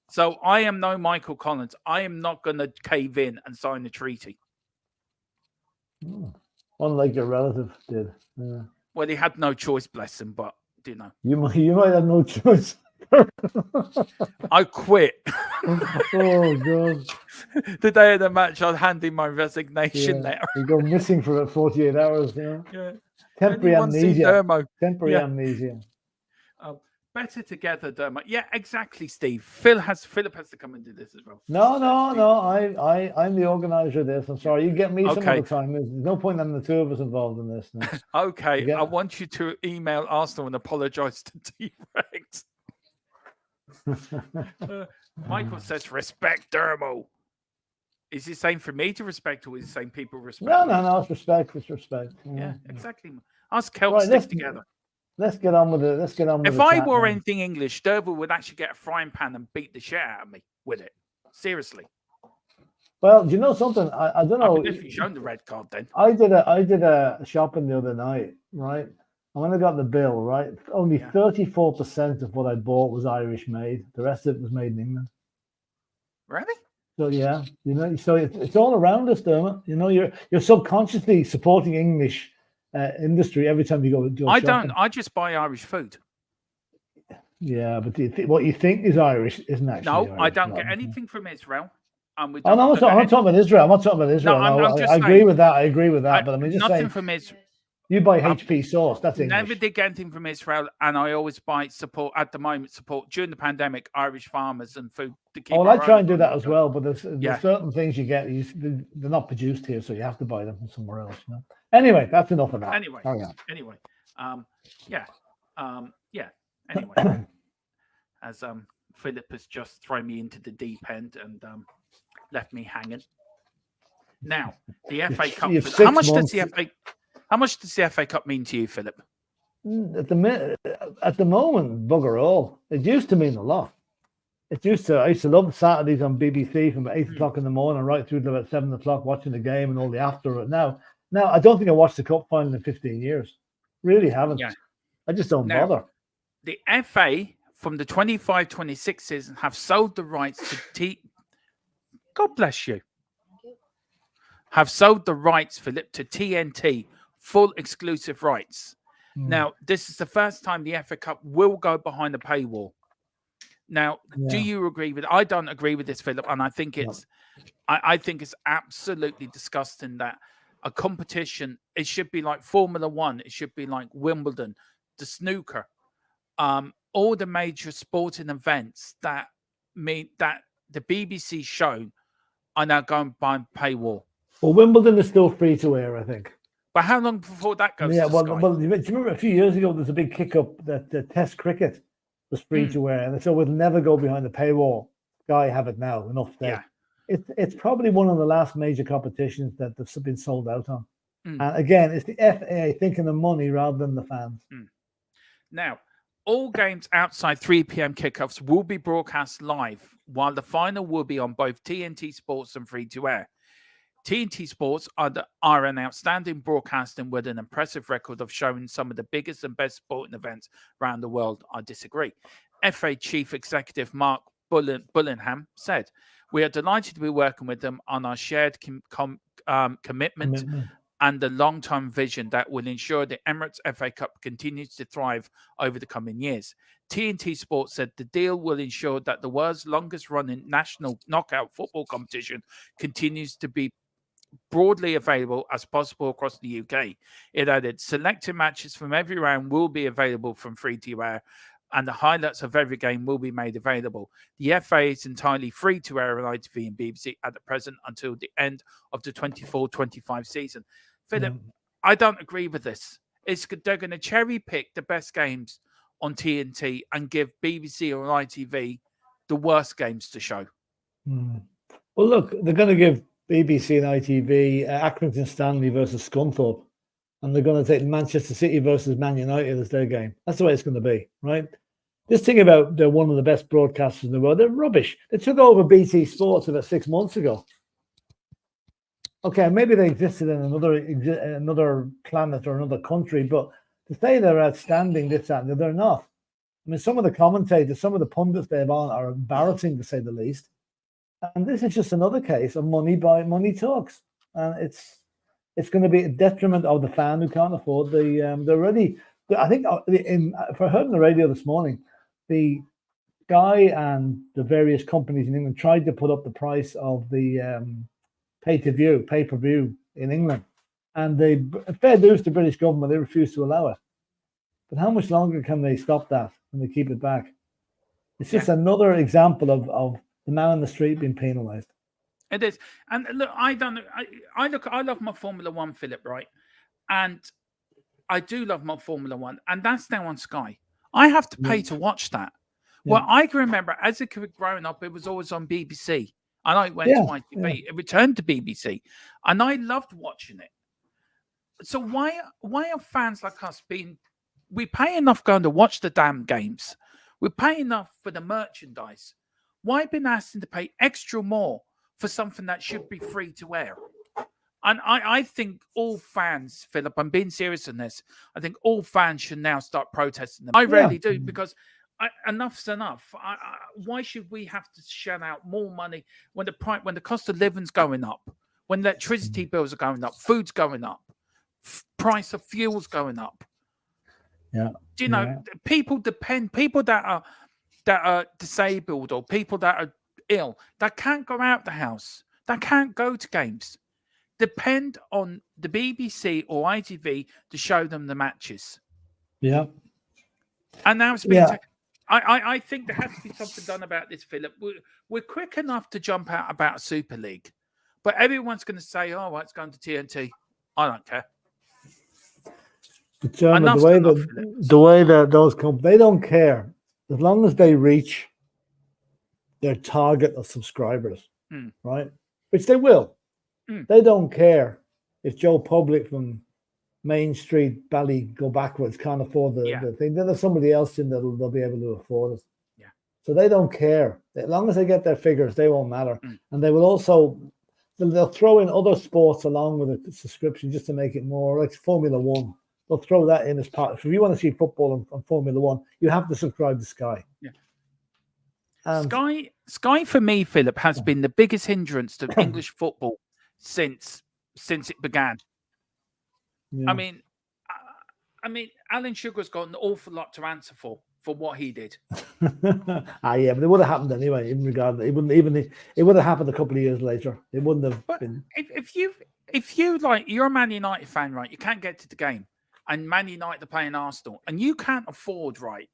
So I am no Michael Collins. I am not going to cave in and sign the treaty. Unlike your relative did. Yeah. Well, he had no choice, bless him, but, you know. You might have no choice. I quit. Oh, God. The day of the match, I'd hand in my resignation Yeah. letter. You go missing for about 48 hours, you know? Yeah. Temporary Anyone seen amnesia. Dermo? Temporary Yeah. amnesia. Better together, Dermot. Yeah, exactly, Steve. Philip has to come and do this as well. No. I'm the organizer of this. I'm sorry. You get me some Okay. other time. There's no point in the two of us involved in this. No. Okay, Yeah. I want you to email Arsenal and apologise to T-Rex. Michael says, respect Dermo. Is he saying for me to respect, or is he saying people respect? No. It's respect. It's respect. Yeah, exactly. Us Celts Right, stick together. Let's get on with it. Let's get on with it. If I wore anything English, Derby would actually get a frying pan and beat the shit out of me with it. Seriously. Well, do you know something? I don't know. If you shown the red card, then I did a shopping the other night, right? And when I got the bill, right, only 34% of what I bought was Irish made. The rest of it was made in England. Really? So yeah, you know, so it's all around us, Dermot. You know, you're subconsciously supporting English industry every time you go shopping. I don't. I just buy Irish food. Yeah, but what you think is Irish isn't actually. No, Irish. I don't get anything from Israel. I'm not talking about Israel. I'm not talking about Israel. No, I'm just I agree with that. I agree with that. But I mean, just nothing saying, from Israel. You buy HP sauce. That's English. Never did get anything from Israel, and I always buy support during the pandemic Irish farmers and food to keep. I try and do that as well, but there's certain things you get. They're not produced here, so you have to buy them from somewhere else. You know? Anyway, that's enough of that. Anyway. Anyway, as Philip has just thrown me into the deep end and left me hanging. Now the FA Cup. How much does the FA Cup mean to you, Philip? At the moment, bugger all. It used to mean a lot. I used to love Saturdays on BBC from about 8 o'clock in the morning right through to about 7 o'clock watching the game and all the after. Now I don't think I watched the cup final in 15 years. Really haven't. Yeah. I just don't bother. The FA from the 25-26 season have sold the rights to God bless you. Have sold the rights, Philip, to TNT, full exclusive rights. Now, this is the first time the FA Cup will go behind the paywall. Now, do you agree with? I don't agree with this, Philip, and I think it's, I think it's absolutely disgusting that a competition. It should be like Formula One. It should be like Wimbledon, the snooker, all the major sporting events that mean that the BBC shown are now going behind paywall. Well, Wimbledon is still free to air, I think. But how long before that goes? Yeah, well, do you remember a few years ago there was a big kick up that the Test cricket was free to air, and so it'll never go behind the paywall. Sky have it now. Enough said. Yeah. It's probably one of the last major competitions that they've been sold out on. And again, it's the FA thinking of money rather than the fans. Now, all games outside 3 p.m. kickoffs will be broadcast live, while the final will be on both TNT Sports and free to air. TNT Sports are an outstanding broadcasting with an impressive record of showing some of the biggest and best sporting events around the world. I disagree. FA Chief Executive Mark Bullingham said, "We are delighted to be working with them on our shared commitment and the long-term vision that will ensure the Emirates FA Cup continues to thrive over the coming years." TNT Sports said the deal will ensure that the world's longest-running national knockout football competition continues to be broadly available as possible across the UK. It added, selected matches from every round will be available from free to air, and the highlights of every game will be made available. The FA is entirely free to air on ITV and BBC at the present until the end of the 24-25 season. Philip, I don't agree with this. They're going to cherry pick the best games on TNT and give BBC or ITV the worst games to show. Well, look, they're going to give BBC and ITV Accrington Stanley versus Scunthorpe, and they're going to take Manchester City versus Man United as their game. That's the way it's going to be, right? This thing about they're one of the best broadcasters in the world, they're rubbish. They took over BT Sports about 6 months ago. Okay, maybe they existed in another planet or another country, but to say they're outstanding, this, that, and they're not. I mean, some of the commentators, some of the pundits they have on are embarrassing, to say the least. And this is just another case of money talks. And it's going to be a detriment of the fan who can't afford the. They're already. I think if I heard on the radio this morning, the Sky and the various companies in England tried to put up the price of the pay-per-view in England, and they fair dues to the British government, they refused to allow it. But how much longer can they stop that and they keep it back? It's just another example of the man on the street being penalised. It is. And look, I love my Formula One, Philip, right? And I do love my Formula One, and that's now on Sky. I have to pay to watch that. Yeah. Well, I can remember as a kid growing up, it was always on BBC. And I went to ITV. It returned to BBC. And I loved watching it. So why are fans like us we pay enough going to watch the damn games. We pay enough for the merchandise. Why been asking to pay extra more for something that should be free to air? And I think all fans, Philip, I'm being serious on this. I think all fans should now start protesting them. I really do, because enough's enough. Why should we have to shell out more money when the cost of living's going up, when electricity bills are going up, food's going up, price of fuel's going up? Yeah. Do you know, people that are disabled or people that are ill, that can't go out the house, that can't go to games, depend on the BBC or ITV to show them the matches. Yeah. And now it's been I think there has to be something done about this, Philip. We're quick enough to jump out about a Super League, but everyone's going to say, "Oh, well, it's going to TNT." I don't care. The way that those companies, they don't care as long as they reach their target of subscribers, right? Which they will. They don't care if Joe Public from Main Street, Bally go backwards, can't afford the thing. Then there's somebody else in that they'll be able to afford it. Yeah. So they don't care. As long as they get their figures, they won't matter. And they will also, they'll throw in other sports along with a subscription just to make it more like Formula One. They'll throw that in as part. If you want to see football on Formula One, you have to subscribe to Sky. Yeah. Sky for me, Philip, has been the biggest hindrance to English football since it began. Yeah. I mean, Alan Sugar's got an awful lot to answer for what he did. But it would have happened anyway. In regard, it would have happened a couple of years later. It wouldn't have been. If you like, you're a Man United fan, right? You can't get to the game, and Man United are playing Arsenal, and you can't afford, right,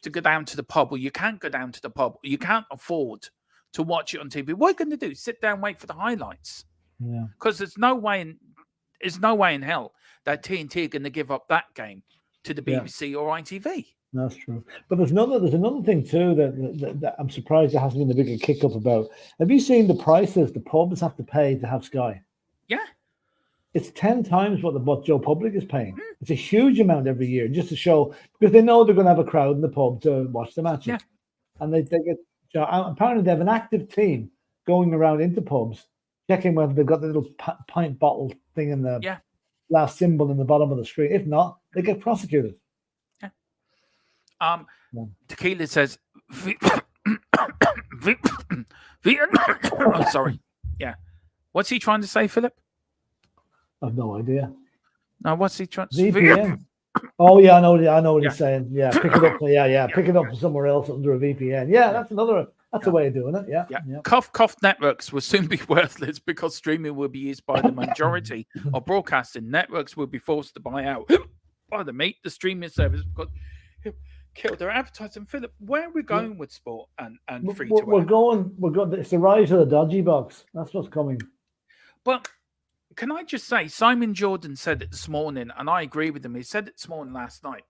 to go down to the pub, or you can't go down to the pub, or you can't afford to watch it on TV. What are you going to do? Sit down, wait for the highlights? Yeah. Because there's no way in hell that TNT are going to give up that game to the BBC or ITV. That's true. But there's another thing too that I'm surprised there hasn't been a bigger kick up about. Have you seen the prices the pubs have to pay to have Sky? Yeah. It's 10 times what Joe Public is paying. It's a huge amount every year just to show, because they know they're going to have a crowd in the pub to watch the matches. Yeah. And they get, apparently they have an active team going around into pubs, checking whether they've got the little pint bottle thing in the last symbol in the bottom of the screen. If not, they get prosecuted. Yeah. Tequila says, oh, sorry. Yeah. What's he trying to say, Philip? I've no idea. No, what's he trying to say? VPN. Oh yeah, I know what he's saying. Yeah, pick it up. Pick it up from somewhere else under a VPN. Yeah, that's a way of doing it. Yeah. Cough networks will soon be worthless because streaming will be used by the majority of broadcasting. Networks will be forced to buy out the streaming service because kill their advertising. Philip, where are we going with sport and free to air? We're going. It's the rise of the dodgy box. That's what's coming. But can I just say, Simon Jordan said it this morning, and I agree with him. He said it this morning last night.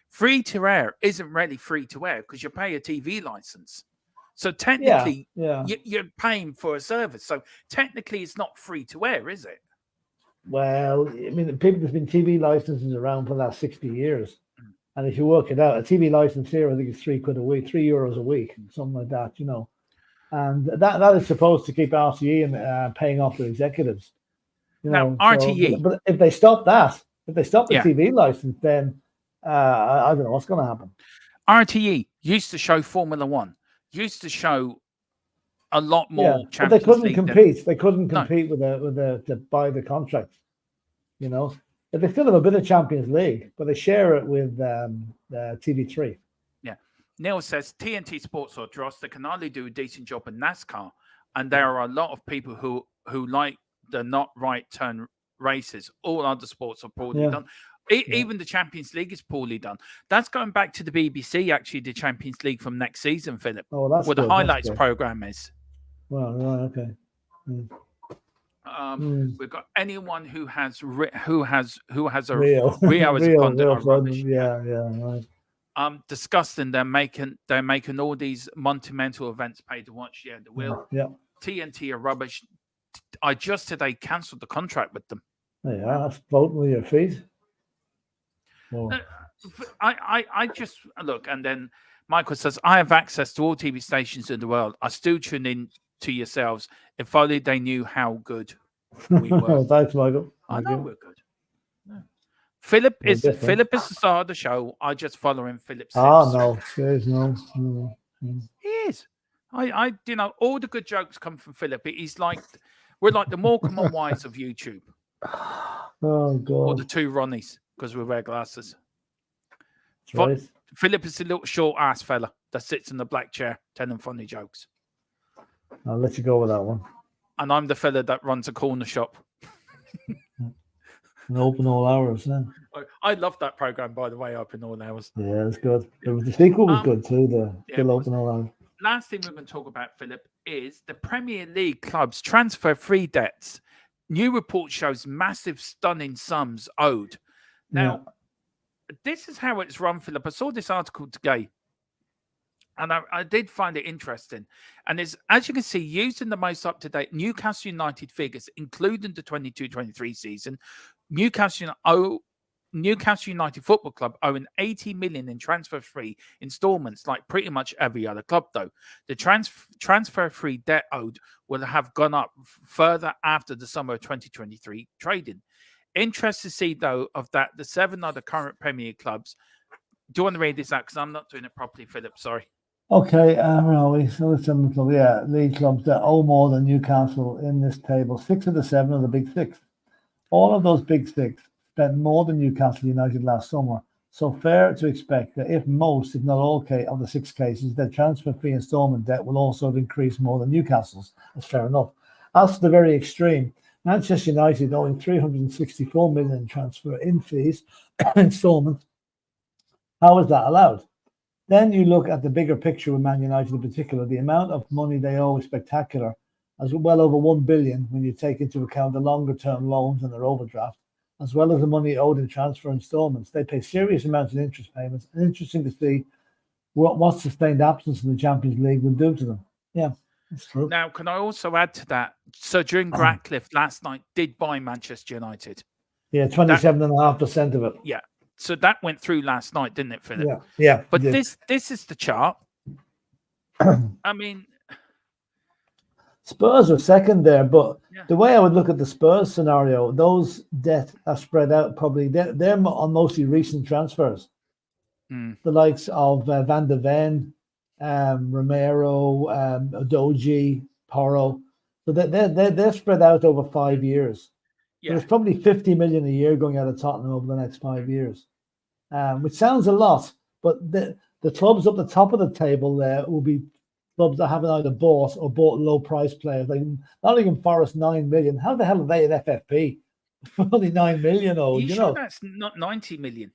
Free to air isn't really free to air because you pay a TV license. So technically, you're paying for a service. So technically, it's not free to air, is it? Well, I mean, there's been TV licenses around for the last 60 years. And if you work it out, a TV license here, I think it's €3 a week, €3 a week, something like that, you know. And that is supposed to keep RTE and paying off their executives. You know, now, RTE. But if they stop that, if they stop the TV license, then I don't know what's going to happen. RTE used to show Formula One, used to show a lot more. But they couldn't compete. They couldn't compete with to buy the contract. you know. But they still have a bit of Champions League, but they share it with TV3. Yeah. Neil says TNT Sports or Dross, they can hardly do a decent job in NASCAR, and there are a lot of people who like the not right turn races. All other sports are poorly done. Even the Champions League is poorly done. That's going back to the BBC, actually, the Champions League from next season, Philip. Oh, that's where good. The highlights program is. Well, right, okay. We've got anyone who has a Rio as a pundit are rubbish. Right. Disgusting. They're making all these monumental events pay to watch. Yeah, they will. Yeah. TNT are rubbish. I just today cancelled the contract with them. Yeah, that's floating with your feet. Oh. I just look, and then Michael says, I have access to all TV stations in the world. I still tune in to yourselves. If only they knew how good we were. Thanks, Michael. I know we're good. No. Philip is the star of the show. I just follow him. Philip. No. He is. I all the good jokes come from Philip. He's like, we're like the Morecambe and Wise of YouTube. Oh God. Or the two Ronnies, because we wear glasses. Right. Philip is a little short ass fella that sits in the black chair telling funny jokes. I'll let you go with that one. And I'm the fella that runs a corner shop. And open all hours, then. I love that program, by the way, Open All Hours. Yeah, it's good. The sequel was good too. Still open all hours. Last thing we're going to talk about, Philip, is the Premier League clubs transfer free debts. New report shows massive, stunning sums owed. Now, this is how it's run, Philip. I saw this article today, and I did find it interesting. And it's, as you can see, using the most up-to-date Newcastle United figures, including the 22-23 season, Newcastle United Football Club owing 80 million in transfer-free installments, like pretty much every other club, though. The transfer-free debt owed will have gone up further after the summer of 2023 trading. Interested to see, though, of that the 7 other current Premier clubs. Do you want to read this out? Because I'm not doing it properly, Philip. Sorry. Okay, where are we? So the 7 clubs, league clubs that owe more than Newcastle in this table. 6 of the 7 are the big 6. All of those big 6 spent more than Newcastle United last summer. So fair to expect that if most, if not all, of the 6 cases, their transfer fee installment debt will also have increased more than Newcastle's. That's fair enough. As to the very extreme, Manchester United owing 364 million in transfer in fees installments. How is that allowed? Then you look at the bigger picture with Man United in particular. The amount of money they owe is spectacular, as well over 1 billion when you take into account the longer term loans and their overdraft, as well as the money owed in transfer installments. They pay serious amounts in interest payments. And interesting to see what sustained absence in the Champions League will do to them. Yeah, that's true. Now, can I also add to that? Sir Jim Ratcliffe last night did buy Manchester United. Yeah, 27.5% of it. Yeah. So that went through last night, didn't it, Philip? Yeah. But this is the chart. I mean, Spurs are second there, but the way I would look at the Spurs scenario, those debt are spread out probably. They're on mostly recent transfers. The likes of Van de Ven, Romero, Odoji, Porro. So they're spread out over 5 years. Yeah. There's probably 50 million a year going out of Tottenham over the next 5 years, which sounds a lot, but the clubs up the top of the table there will be clubs that haven't either bought or bought low price players. Like Nottingham Forest, 9 million. How the hell are they an FFP? Only 9 million old, you know. That's not 90 million.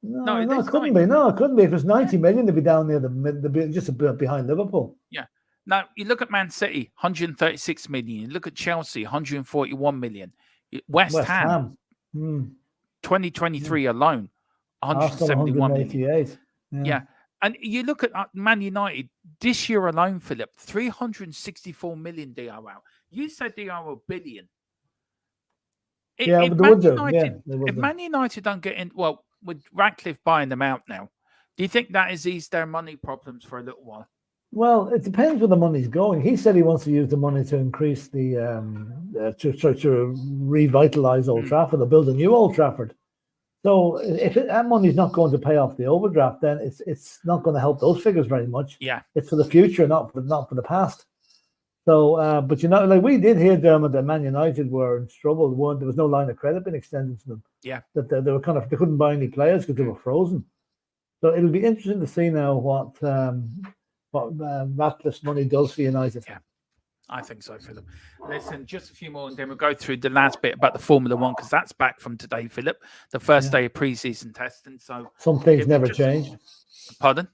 No, it couldn't be. No, it couldn't be. If it's 90 million, they'd be down near just a bit behind Liverpool. Yeah. Now, you look at Man City, 136 million. You look at Chelsea, 141 million. West Ham, 2023 alone, 171 million. Yeah. And you look at Man United, this year alone, Philip, 364 million they are out. You said they are a billion. If Man United don't get in, well, with Ratcliffe buying them out now, do you think that has eased their money problems for a little while? Well, it depends where the money's going. He said he wants to use the money to increase the to revitalize Old Trafford or build a new Old Trafford. So if that money's not going to pay off the overdraft, then it's not going to help those figures very much. Yeah, it's for the future, not for the past. So, but like we did hear, Dermot, that Man United were in trouble. There was no line of credit being extended to them. Yeah, that they were they couldn't buy any players because they were frozen. So it'll be interesting to see now what Ratcliffe's money does for United. Yeah, I think so, Philip. Listen, just a few more, and then we'll go through the last bit about the Formula One, because that's back from today, Philip. The first day of pre-season testing. So some things never change. Pardon?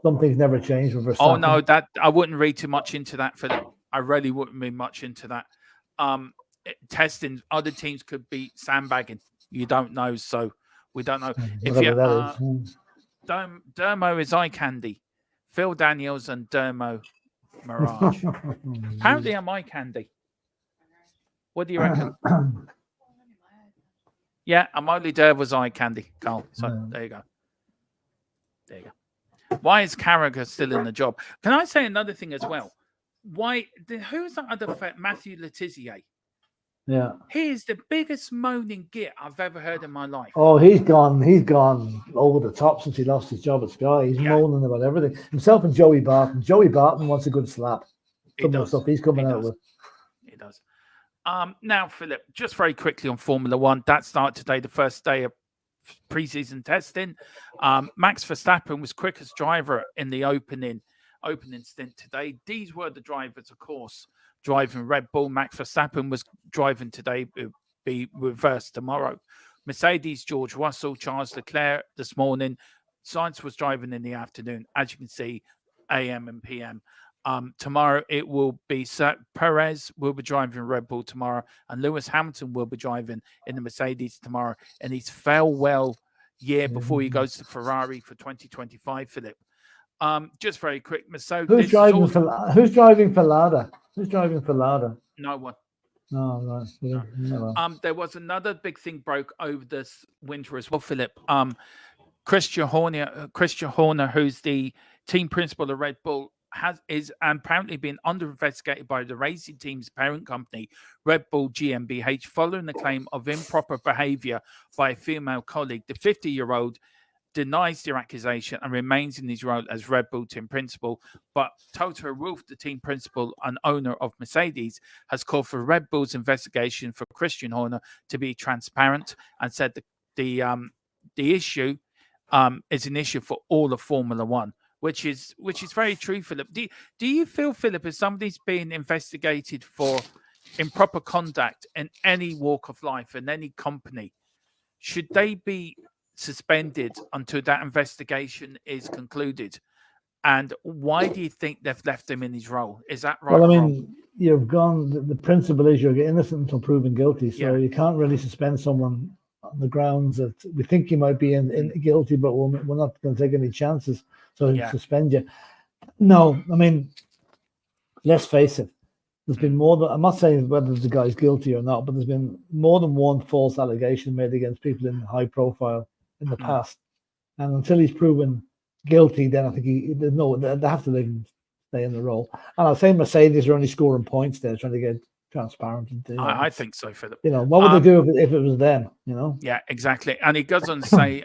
Some things never change with Verstappen. Oh no, that I wouldn't read too much into that, Philip. I really wouldn't read much into that. Testing, other teams could be sandbagging. You don't know, so we don't know. If you Dermo is eye candy. Phil Daniels and Dermo Mirage. Apparently, I'm eye candy. What do you reckon? Yeah, I'm only Dermo's eye candy, Carl. So there you go. There you go. Why is Carragher still in the job? Can I say another thing as well? Who's that other Matthew Letizia? Yeah, he is the biggest moaning git I've ever heard in my life. Oh, he's gone over the top since he lost his job at Sky. He's moaning about everything. Himself and Joey Barton. Joey Barton wants a good slap. Some of the stuff he's coming out with. He does. Now, Philip, just very quickly on Formula One. That started today, the first day of pre-season testing. Max Verstappen was quickest driver in the opening stint today. These were the drivers, of course, driving Red Bull. Max Verstappen was driving today, will be reversed tomorrow. Mercedes, George Russell, Charles Leclerc this morning. Sainz was driving in the afternoon, as you can see, AM and PM. Tomorrow it will be Perez will be driving Red Bull tomorrow, and Lewis Hamilton will be driving in the Mercedes tomorrow in his farewell year before he goes to Ferrari for 2025. Philip, just very quick, so who's driving for Lada? Who's driving for Lada? No one. No, right. Yeah. No. There was another big thing broke over this winter as well, Philip. Christian Horner, who's the team principal of Red Bull, is apparently being under investigated by the racing team's parent company, Red Bull GmbH, following the claim of improper behavior by a female colleague. The 50-year-old denies their accusation and remains in his role as Red Bull team principal. But Toto Wolff, the team principal and owner of Mercedes, has called for Red Bull's investigation for Christian Horner to be transparent, and said the issue is an issue for all of Formula One, which is very true, Philip. Do you feel, Philip, if somebody's being investigated for improper conduct in any walk of life, in any company, should they be suspended until that investigation is concluded? And why do you think they've left him in his role? Is that right? Well, I mean, you've gone. The principle is you're innocent until proven guilty, so you can't really suspend someone on the grounds that we think you might be in guilty, but we're not going to take any chances, so suspend you. No, I mean, let's face it. There's been more than, I'm not saying whether the guy's guilty or not, but there's been more than one false allegation made against people in high profile in the past. And until he's proven guilty, then I think they have to let him stay in the role. And I'll say Mercedes are only scoring points there, trying to get transparent. I think so, Philip. What would they do if it was them? Yeah, exactly. And he goes on to say,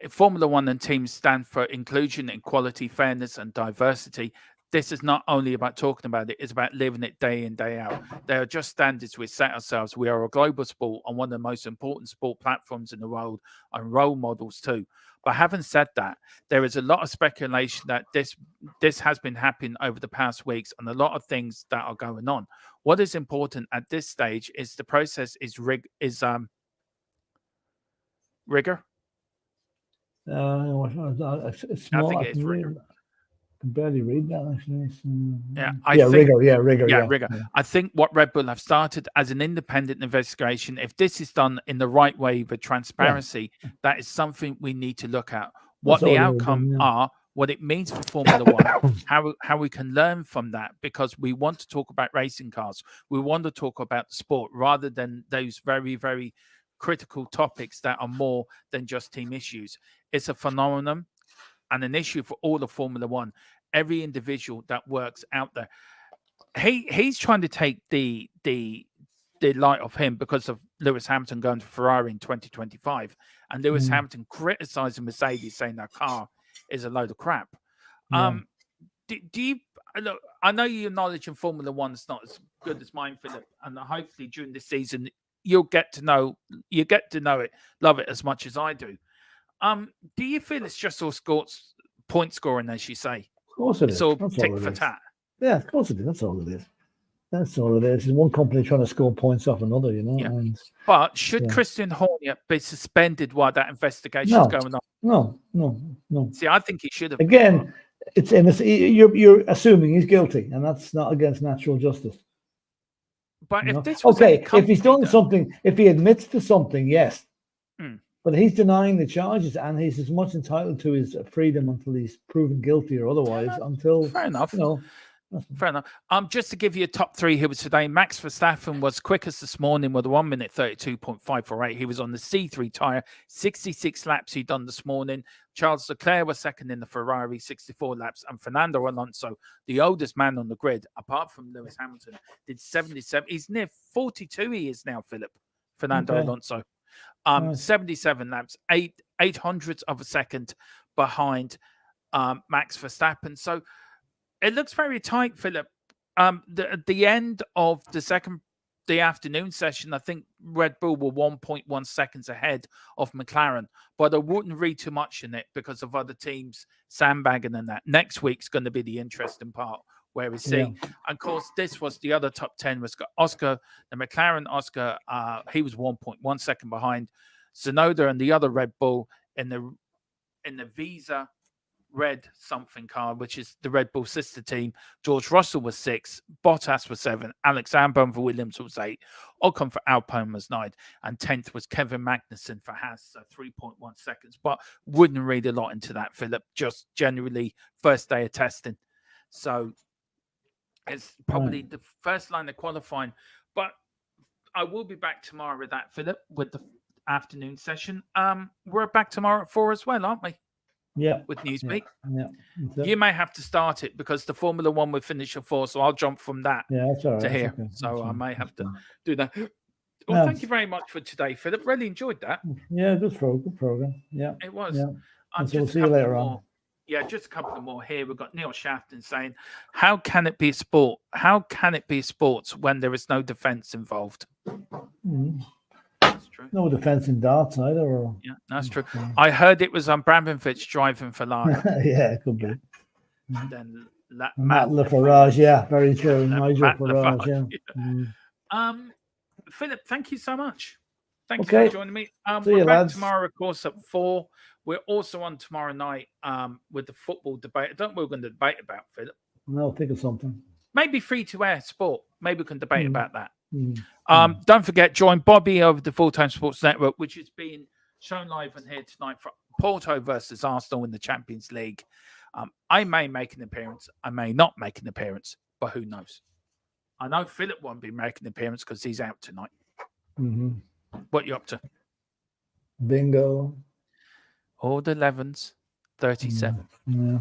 Formula One and teams stand for inclusion, equality, fairness, and diversity. This is not only about talking about it, it's about living it day in, day out. There are just standards we set ourselves. We are a global sport on one of the most important sport platforms in the world, and role models too. But having said that, there is a lot of speculation that this has been happening over the past weeks, and a lot of things that are going on. What is important at this stage is the process is rigor. I think it's rigor. I can barely read that, actually. Rigor. I think what Red Bull have started as an independent investigation, if this is done in the right way with transparency, that is something we need to look at. What the outcome are, what it means for Formula One, how we can learn from that, because we want to talk about racing cars. We want to talk about the sport rather than those very, very critical topics that are more than just team issues. It's a phenomenon and an issue for all of Formula One. Every individual that works out there, he's trying to take the light off him because of Lewis Hamilton going to Ferrari in 2025, and Lewis Hamilton criticizing Mercedes, saying their car is a load of crap. Do you? look, I know your knowledge in Formula One is not as good as mine, Philip, and hopefully during this season you'll get to know it, love it as much as I do. Do you feel it's just all point scoring, as you say? Of course it It's is. all That's tick all it for is. tat. Yeah, of course it is. That's all it is. That's all it is. It's one company trying to score points off another, you know. Yeah. And, But should Christian Horner be suspended while that investigation is going on? No. See, I think he should have. Again, you're assuming he's guilty, and that's not against natural justice. But if this was if he's done something, if he admits to something, yes. But he's denying the charges, and he's as much entitled to his freedom until he's proven guilty or otherwise. Fair enough. You know, fair enough. Just to give you a top three here today, Max Verstappen was quickest this morning with a 1 minute 32.548. He was on the C3 tyre, 66 laps he'd done this morning. Charles Leclerc was second in the Ferrari, 64 laps, and Fernando Alonso, the oldest man on the grid, apart from Lewis Hamilton, did 77. He's near 42. He is now, Philip. Fernando Alonso. 77 laps, 800ths of a second behind Max Verstappen. So it looks very tight, Philip. At the end of the afternoon session, I think Red Bull were 1.1 seconds ahead of McLaren, but I wouldn't read too much in it because of other teams sandbagging and that. Next week's going to be the interesting part where we see. And of course, this was the other top 10 was Oscar, the McLaren Oscar. He was 1.1 second behind Tsunoda and the other Red Bull in the Visa Red something car, which is the Red Bull sister team. George Russell was 6, Bottas was 7, Alex Albon for Williams was 8, Ocon for Alpine was 9, and 10th was Kevin Magnussen for Haas, so 3.1 seconds. But wouldn't read a lot into that, Philip. Just generally first day of testing, so it's probably the first line of qualifying. But I will be back tomorrow with that, Philip, with the afternoon session. We're back tomorrow at 4 as well, aren't we? Yeah. With Newsbeat. Yeah. You may have to start it because the Formula One will finish at 4, so I'll jump from that to here. Okay. So I may have to do that. Well, thank you very much for today, Philip. Really enjoyed that. Yeah, good program. Yeah. It was. Yeah. So we'll see you later on. Yeah, just a couple more here. We've got Neil Shafton saying, how can it be a sport? How can it be sports when there is no defense involved? That's true. No defense in darts either. Yeah, that's true. I heard it was Abramovich driving for Lara. Yeah, it could be. Then Matt Lafarage, yeah, very true. Nigel Farage, yeah. Philip, thank you so much. Thanks for joining me. We're back tomorrow, of course, at 4. We're also on tomorrow night with the football debate. I don't know what we're going to debate about, Philip. No, think of something. Maybe free-to-air sport. Maybe we can debate about that. Don't forget, join Bobby of the Full-Time Sports Network, which is being shown live on here tonight for Porto versus Arsenal in the Champions League. I may make an appearance. I may not make an appearance, but who knows? I know Philip won't be making an appearance because he's out tonight. What are you up to? Bingo. All the 11s, 37. Yeah.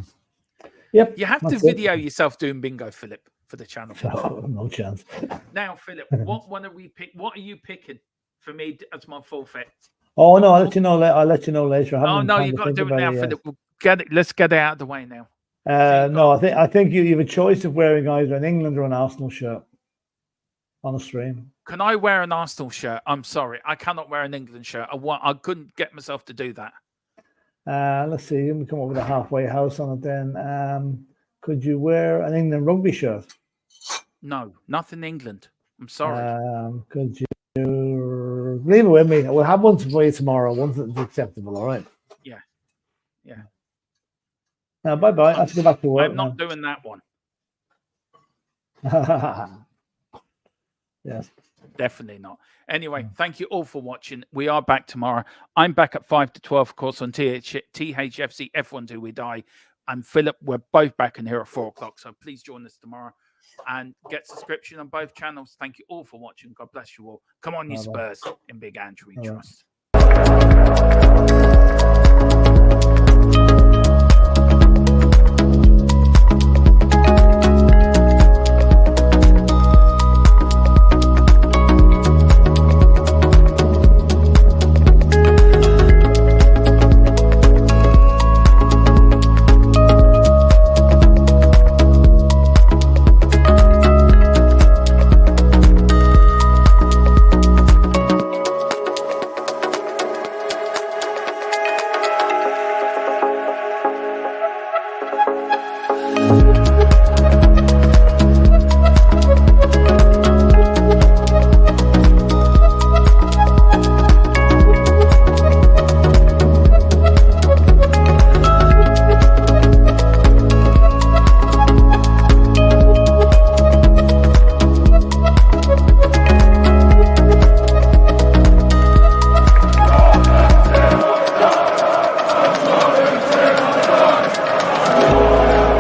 Yep. You have to video yourself doing bingo, Philip, for the channel. No chance. Now, Philip, what one are we pick? What are you picking for me as my forfeit? Oh no, I'll let you know. I'll let you know later. Oh no, you've got to do it now, Philip. We'll let's get it out of the way now. No, I think you have a choice of wearing either an England or an Arsenal shirt on a stream. Can I wear an Arsenal shirt? I'm sorry, I cannot wear an England shirt. I couldn't get myself to do that. Let's see. Let me come up with a halfway house on it then. Could you wear an England rugby shirt? No, nothing England. I'm sorry. Could you leave it with me? We'll have one for you tomorrow. One that's acceptable. All right. Yeah. Now, bye. I have to go back to work. I'm not doing that one. Yes. Definitely not. Anyway, thank you all for watching. We are back tomorrow. I'm back at 5 to 12, of course, on THFC F1 Till We Die. And Philip, we're both back in here at 4 o'clock. So please join us tomorrow and get subscription on both channels. Thank you all for watching. God bless you all. Come on, you Spurs. In Big Andrew, we trust.